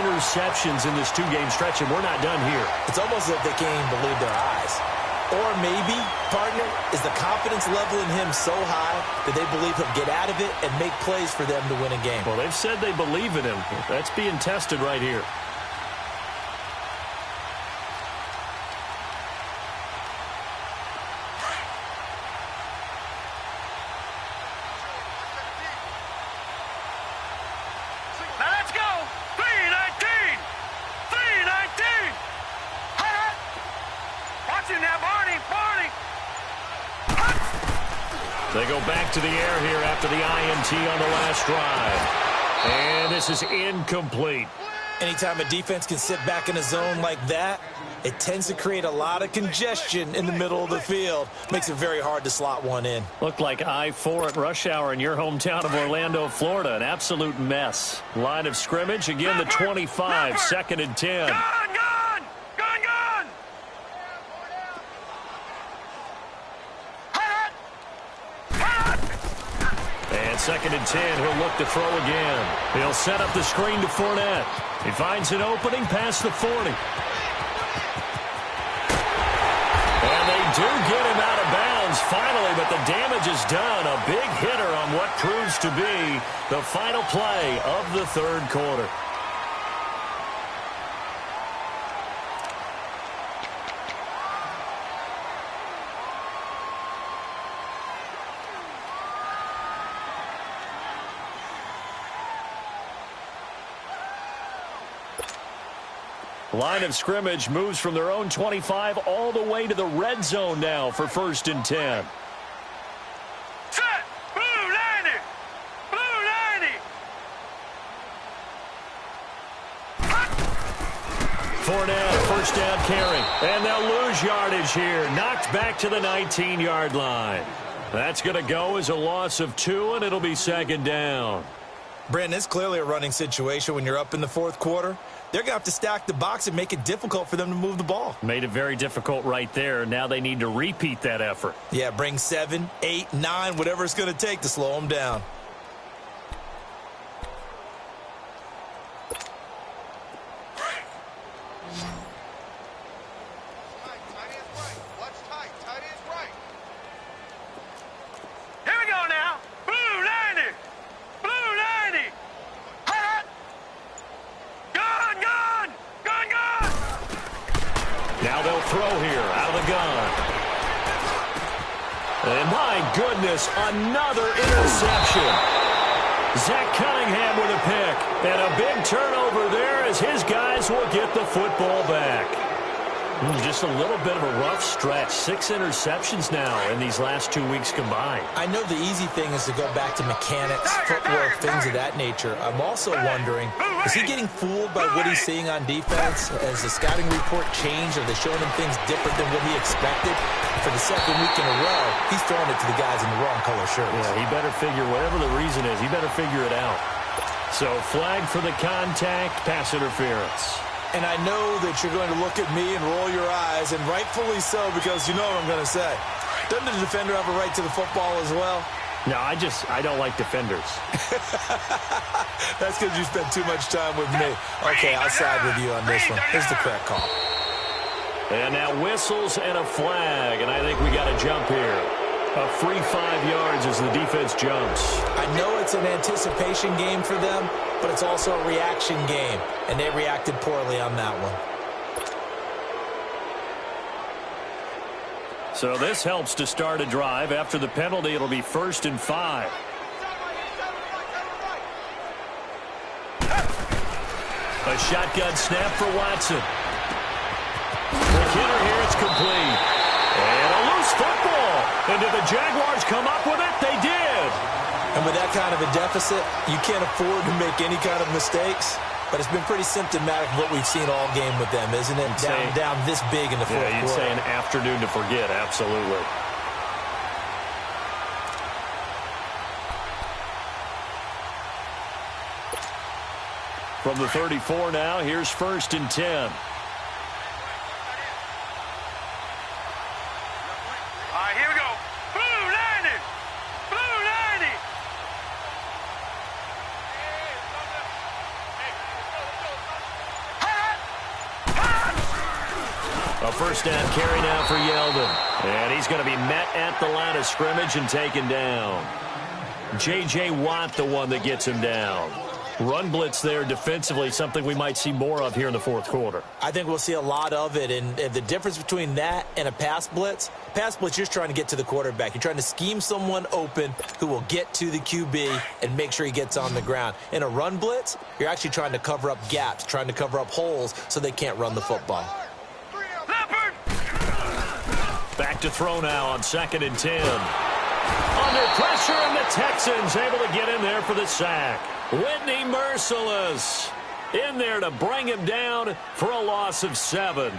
interceptions in this two-game stretch, and we're not done here. It's almost as if they can't even believe their eyes. Or maybe, partner, is the confidence level in him so high that they believe he'll get out of it and make plays for them to win a game. Well, they've said they believe in him. That's being tested right here. Now let's go. 3-19. 3-19. Hut. Watch him now, Barney. Barney. Hut. They go back to the air here after the INT on the last drive. And this is incomplete. Anytime a defense can sit back in a zone like that, it tends to create a lot of congestion in the middle of the field. Makes it very hard to slot one in. Looked like I-4 at rush hour in your hometown of Orlando, Florida. An absolute mess. Line of scrimmage, again the 25, second and 10. Gun, gun. Gun, gun. Hut. Hut. And second and 10, he'll look to throw again. He'll set up the screen to Fournette. He finds an opening past the 40. And they do get him out of bounds finally, but the damage is done. A big hitter on what proves to be the final play of the third quarter. Line of scrimmage moves from their own 25 all the way to the red zone now for first and 10. Set. Blue 90. Blue 90. Hut. Fournette, first down carry. And they'll lose yardage here. Knocked back to the 19-yard line. That's going to go as a loss of 2, and it'll be second down. Brandon, it's clearly a running situation when you're up in the fourth quarter. They're going to have to stack the box and make it difficult for them to move the ball. Made it very difficult right there. Now they need to repeat that effort. Yeah, bring 7, 8, 9, whatever it's going to take to slow them down. Here we go now. Blue 90. Blue 90. Hut. Gun, gun. Gun, gun. Now they'll throw here out of the gun. And my goodness, another interception. Zach Cunningham with a pick. And a big turnover there as his guys will get the football back. Just a little bit of a rough stretch. 6 interceptions now in these last 2 weeks combined. I know the easy thing is to go back to mechanics, footwork, things of that nature. I'm also wondering, is he getting fooled by what he's seeing on defense? Has the scouting report changed? Are they showing him things different than what he expected? For the second week in a row, he's throwing it to the guys in the wrong color shirts. Yeah, he better figure, whatever the reason is, he better figure it out. So flag for the contact, pass interference. And I know that you're going to look at me and roll your eyes, and rightfully so, because you know what I'm going to say. Doesn't the defender have a right to the football as well? No, I don't like defenders. That's because you spent too much time with me. Okay, I'll side with you on this one. Here's the correct call. And now whistles and a flag, and I think we got a jump here. A free 5 yards as the defense jumps. I know it's an anticipation game for them, but it's also a reaction game, and they reacted poorly on that one. So this helps to start a drive. After the penalty, it'll be 1st and 5. A shotgun snap for Watson. The hitter here, it's complete. And a loose football. And did the Jaguars come up with it? They did. And with that kind of a deficit, you can't afford to make any kind of mistakes. but it's been pretty symptomatic of what we've seen all game with them, isn't it? Down this big in the fourth quarter. You'd say an afternoon to forget, absolutely. From the 34 now, here's 1st and 10. All right, here we go. Blue 90. Blue 90. A first down carry now for Yeldon. And he's going to be met at the line of scrimmage and taken down. J.J. Watt, the one that gets him down. Run blitz there defensively, something we might see more of here in the fourth quarter. I think we'll see a lot of it, and the difference between that and a pass blitz, you're just trying to get to the quarterback. You're trying to scheme someone open who will get to the QB and make sure he gets on the ground. In a run blitz, you're actually trying to cover up gaps, trying to cover up holes so they can't run the football. Back to throw now on 2nd and 10. Under pressure, and the Texans able to get in there for the sack. Whitney Merciless in there to bring him down for a loss of 7.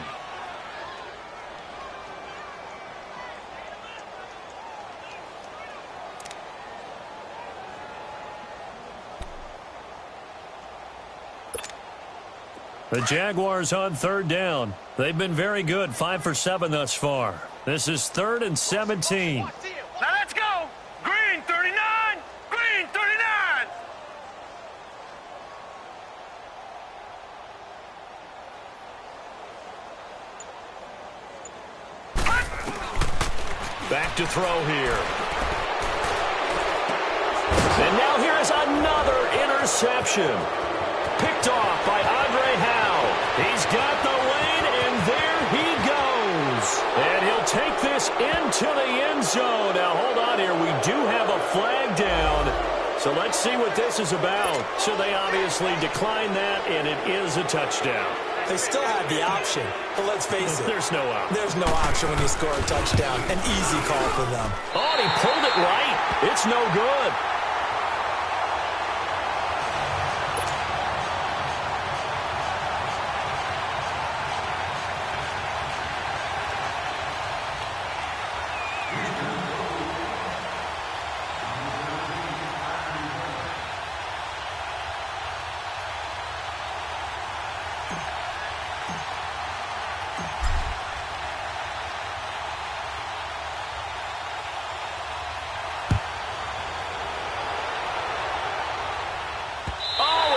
The Jaguars on 3rd down. They've been very good, 5 for 7 thus far. This is 3rd and 17. Now let's go. Green 39. Green 39. Back to throw here. And now here is another interception. Picked off by Andre Howe. He's got the lane, and there he goes. And he'll take this into the end zone. Now, hold on here. We do have a flag down. So let's see what this is about. So they obviously declined that, and it is a touchdown. They still have the option, but let's face it. There's no option. There's no option when you score a touchdown. An easy call for them. Oh, and he pulled it right. It's no good.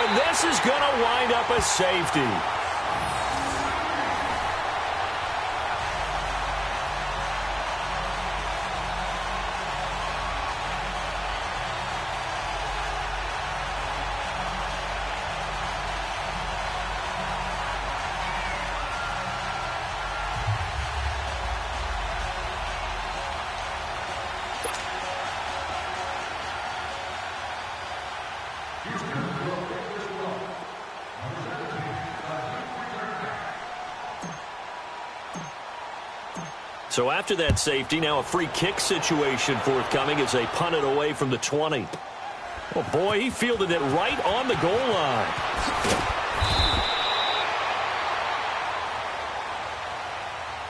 This is going to wind up a safety. So after that safety, now a free kick situation forthcoming as they punt it away from the 20. Oh, boy, he fielded it right on the goal line.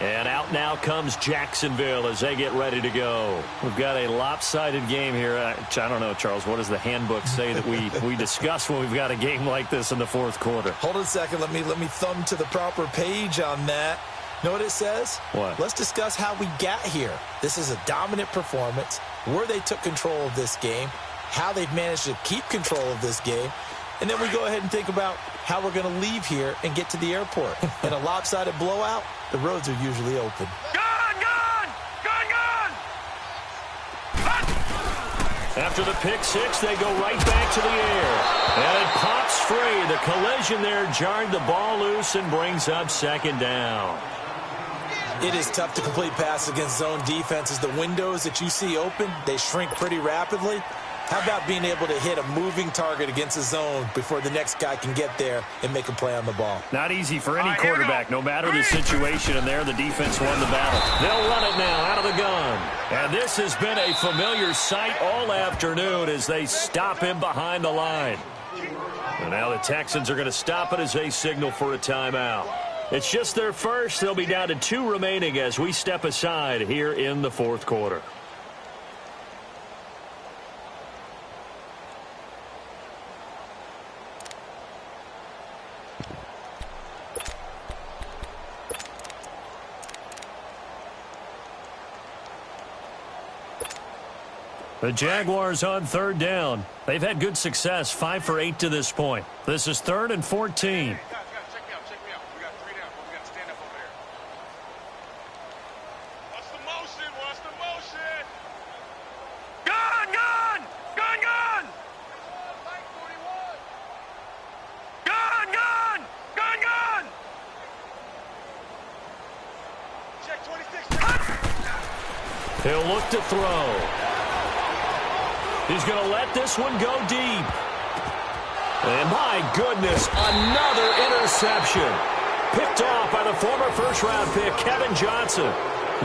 And out now comes Jacksonville as they get ready to go. We've got a lopsided game here. I don't know, Charles, what does the handbook say that we discuss when we've got a game like this in the fourth quarter? Hold on a second. Let me thumb to the proper page on that. Know what it says? What? Let's discuss how we got here. This is a dominant performance, where they took control of this game, how they've managed to keep control of this game, and then we go ahead and think about how we're going to leave here and get to the airport. In a lopsided blowout, the roads are usually open. Gun! After the pick six, they go right back to the air. And it pops free. The collision there jarred the ball loose and brings up 2nd down. It is tough to complete passes against zone defenses. The windows that you see open, they shrink pretty rapidly. How about being able to hit a moving target against a zone before the next guy can get there and make a play on the ball? Not easy for any quarterback, no matter the situation, and there the defense won the battle. They'll run it now out of the gun. And this has been a familiar sight all afternoon as they stop him behind the line. And now the Texans are going to stop it as they signal for a timeout. It's just their first. They'll be down to 2 remaining as we step aside here in the fourth quarter. The Jaguars on third down. They've had good success, 5 for 8 to this point. This is 3rd and 14. Check me out. We got 3 down, but we got to stand up over there. What's the motion? Gun! Gun! Check 26. He'll look to throw. He's going to let this one go deep. And my goodness, another interception. Picked off by the former first-round pick, Kevin Johnson.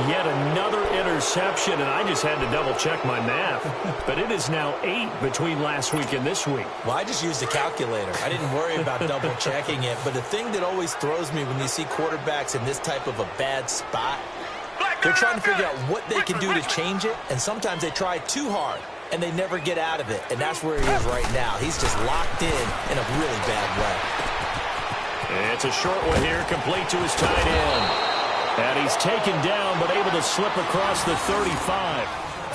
Yet another interception, and I just had to double-check my math. But it is now 8 between last week and this week. Well, I just used a calculator. I didn't worry about double-checking it. But the thing that always throws me when you see quarterbacks in this type of a bad spot, they're trying to figure out what they can do to change it, and sometimes they try too hard, and they never get out of it. And that's where he is right now. He's just locked in a really bad way. And it's a short one here, complete to his tight end. And he's taken down, but able to slip across the 35.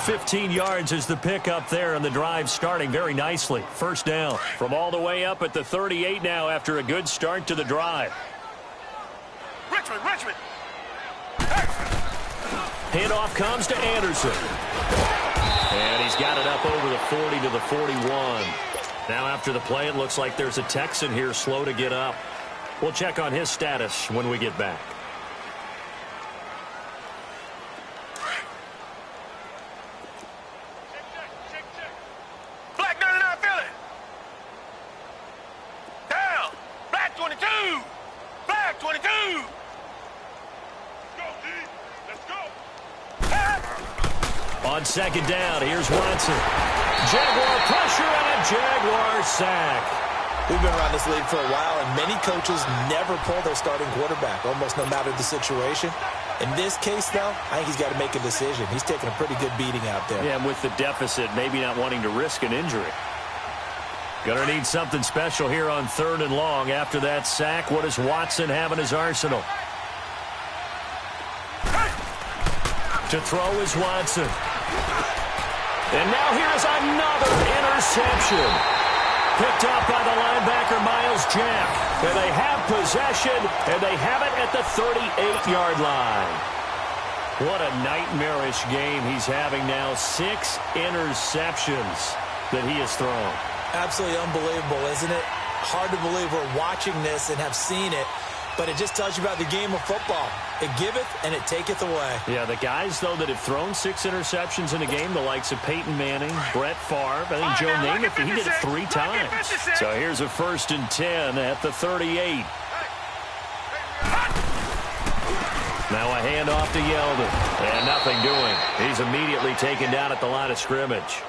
15 yards is the pickup there, and the drive starting very nicely. First down from all the way up at the 38 now after a good start to the drive. Richmond! Handoff comes to Anderson. And he's got it up over the 40 to the 41. Now after the play, it looks like there's a Texan here slow to get up. We'll check on his status when we get back. Check. Black 99 Philly. Down. Black 22. Black 22. Let's go, D. Let's go. On second down, here's Watson. Jaguar pressure and a Jaguar sack. We've been around this league for a while, and many coaches never pull their starting quarterback, almost no matter the situation. In this case, though, I think he's got to make a decision. He's taking a pretty good beating out there. Yeah, and with the deficit, maybe not wanting to risk an injury. Gonna need something special here on 3rd and long. After that sack, what does Watson have in his arsenal? To throw is Watson. And now here's another interception. Picked off by the linebacker, Miles Jack. And they have possession, and they have it at the 38-yard line. What a nightmarish game he's having now. 6 interceptions that he has thrown. Absolutely unbelievable, isn't it? Hard to believe we're watching this and have seen it, but it just tells you about the game of football. It giveth and it taketh away. Yeah, the guys, though, that have thrown 6 interceptions in a game, the likes of Peyton Manning, Brett Favre, I think Joe Namath, he did it 3 times. So here's a 1st and 10 at the 38. Now a handoff to Yeldon. And nothing doing. He's immediately taken down at the line of scrimmage.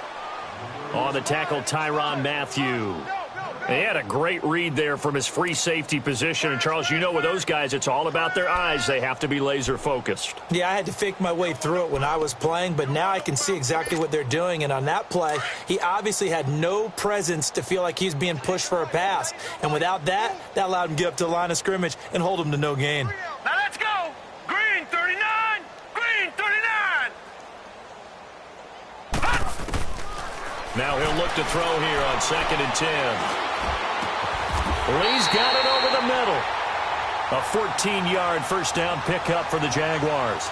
On the tackle, Tyrann Mathieu. He had a great read there from his free safety position. And, Charles, you know with those guys, it's all about their eyes. They have to be laser-focused. Yeah, I had to fake my way through it when I was playing, but now I can see exactly what they're doing. And on that play, he obviously had no presence to feel like he's being pushed for a pass. And without that, that allowed him to get up to the line of scrimmage and hold him to no gain. Now let's go. Green 39. Green 39. Now he'll look to throw here on 2nd and 10. Lee's got it over the middle. A 14-yard first down pickup for the Jaguars.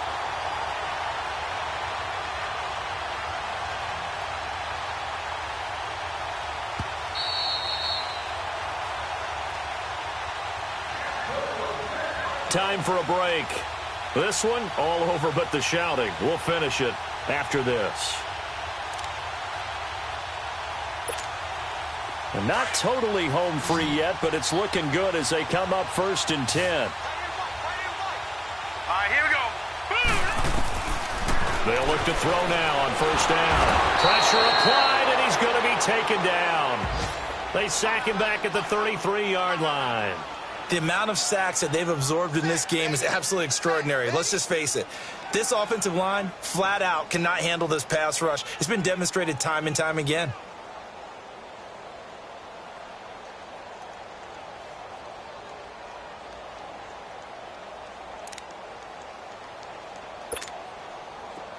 Time for a break. This one, all over but the shouting. We'll finish it after this. And not totally home free yet, but it's looking good as they come up 1st and 10. All right, here we go. They'll look to throw now on 1st down. Pressure applied, and he's going to be taken down. They sack him back at the 33-yard line. The amount of sacks that they've absorbed in this game is absolutely extraordinary. Let's just face it. This offensive line, flat out, cannot handle this pass rush. It's been demonstrated time and time again.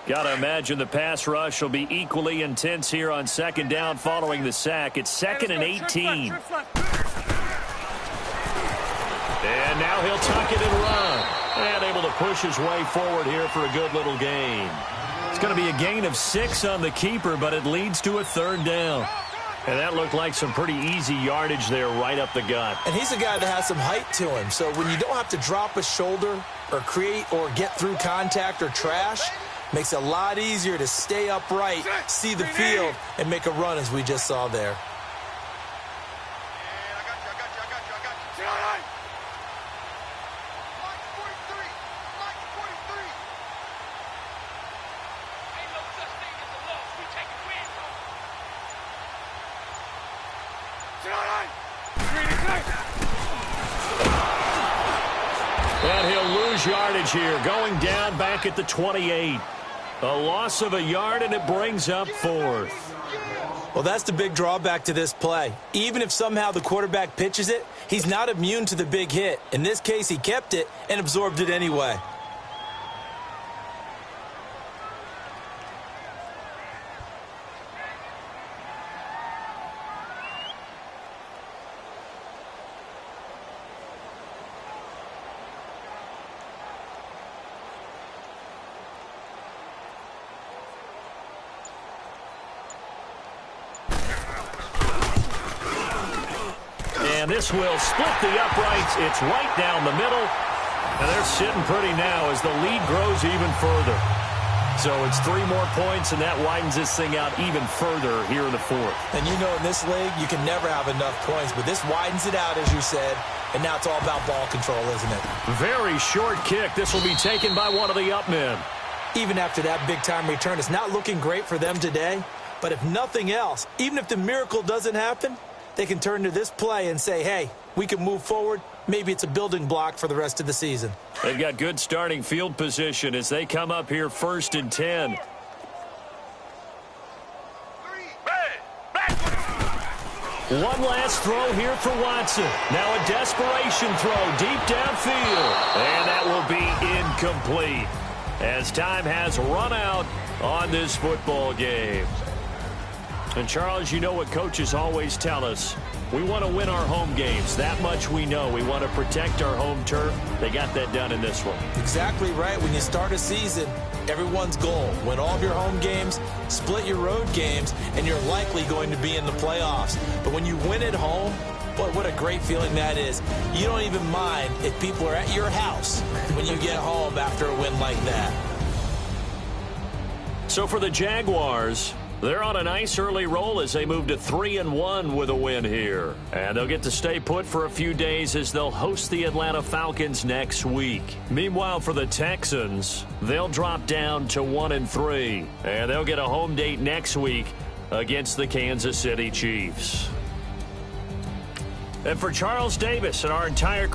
Got to imagine the pass rush will be equally intense here on second down following the sack. It's 2nd and 18. And now he'll tuck it and run. And able to push his way forward here for a good little gain. It's going to be a gain of 6 on the keeper, but it leads to a 3rd down. And that looked like some pretty easy yardage there right up the gut. And he's a guy that has some height to him. So when you don't have to drop a shoulder or create or get through contact or trash, makes it a lot easier to stay upright, see the field, and make a run as we just saw there. And he'll lose yardage here, going down back at the 28. A loss of a yard, and it brings up 4th. Well, that's the big drawback to this play. Even if somehow the quarterback pitches it, he's not immune to the big hit. In this case, he kept it and absorbed it anyway. And this will split the uprights. It's right down the middle. And they're sitting pretty now as the lead grows even further. So it's 3 more points, and that widens this thing out even further here in the 4th. And you know in this league, you can never have enough points. But this widens it out, as you said. And now it's all about ball control, isn't it? Very short kick. This will be taken by one of the up men. Even after that big-time return, it's not looking great for them today. But if nothing else, even if the miracle doesn't happen, they can turn to this play and say, hey, we can move forward. Maybe it's a building block for the rest of the season. They've got good starting field position as they come up here 1st and 10. One last throw here for Watson. Now a desperation throw deep downfield. And that will be incomplete as time has run out on this football game. And, Charles, you know what coaches always tell us. We want to win our home games. That much we know. We want to protect our home turf. They got that done in this one. Exactly right. When you start a season, everyone's goal, win all of your home games, split your road games, and you're likely going to be in the playoffs. But when you win at home, boy, what a great feeling that is. You don't even mind if people are at your house when you get home after a win like that. So for the Jaguars, they're on a nice early roll as they move to 3-1 with a win here. And they'll get to stay put for a few days as they'll host the Atlanta Falcons next week. Meanwhile, for the Texans, they'll drop down to 1-3. And they'll get a home date next week against the Kansas City Chiefs. And for Charles Davis and our entire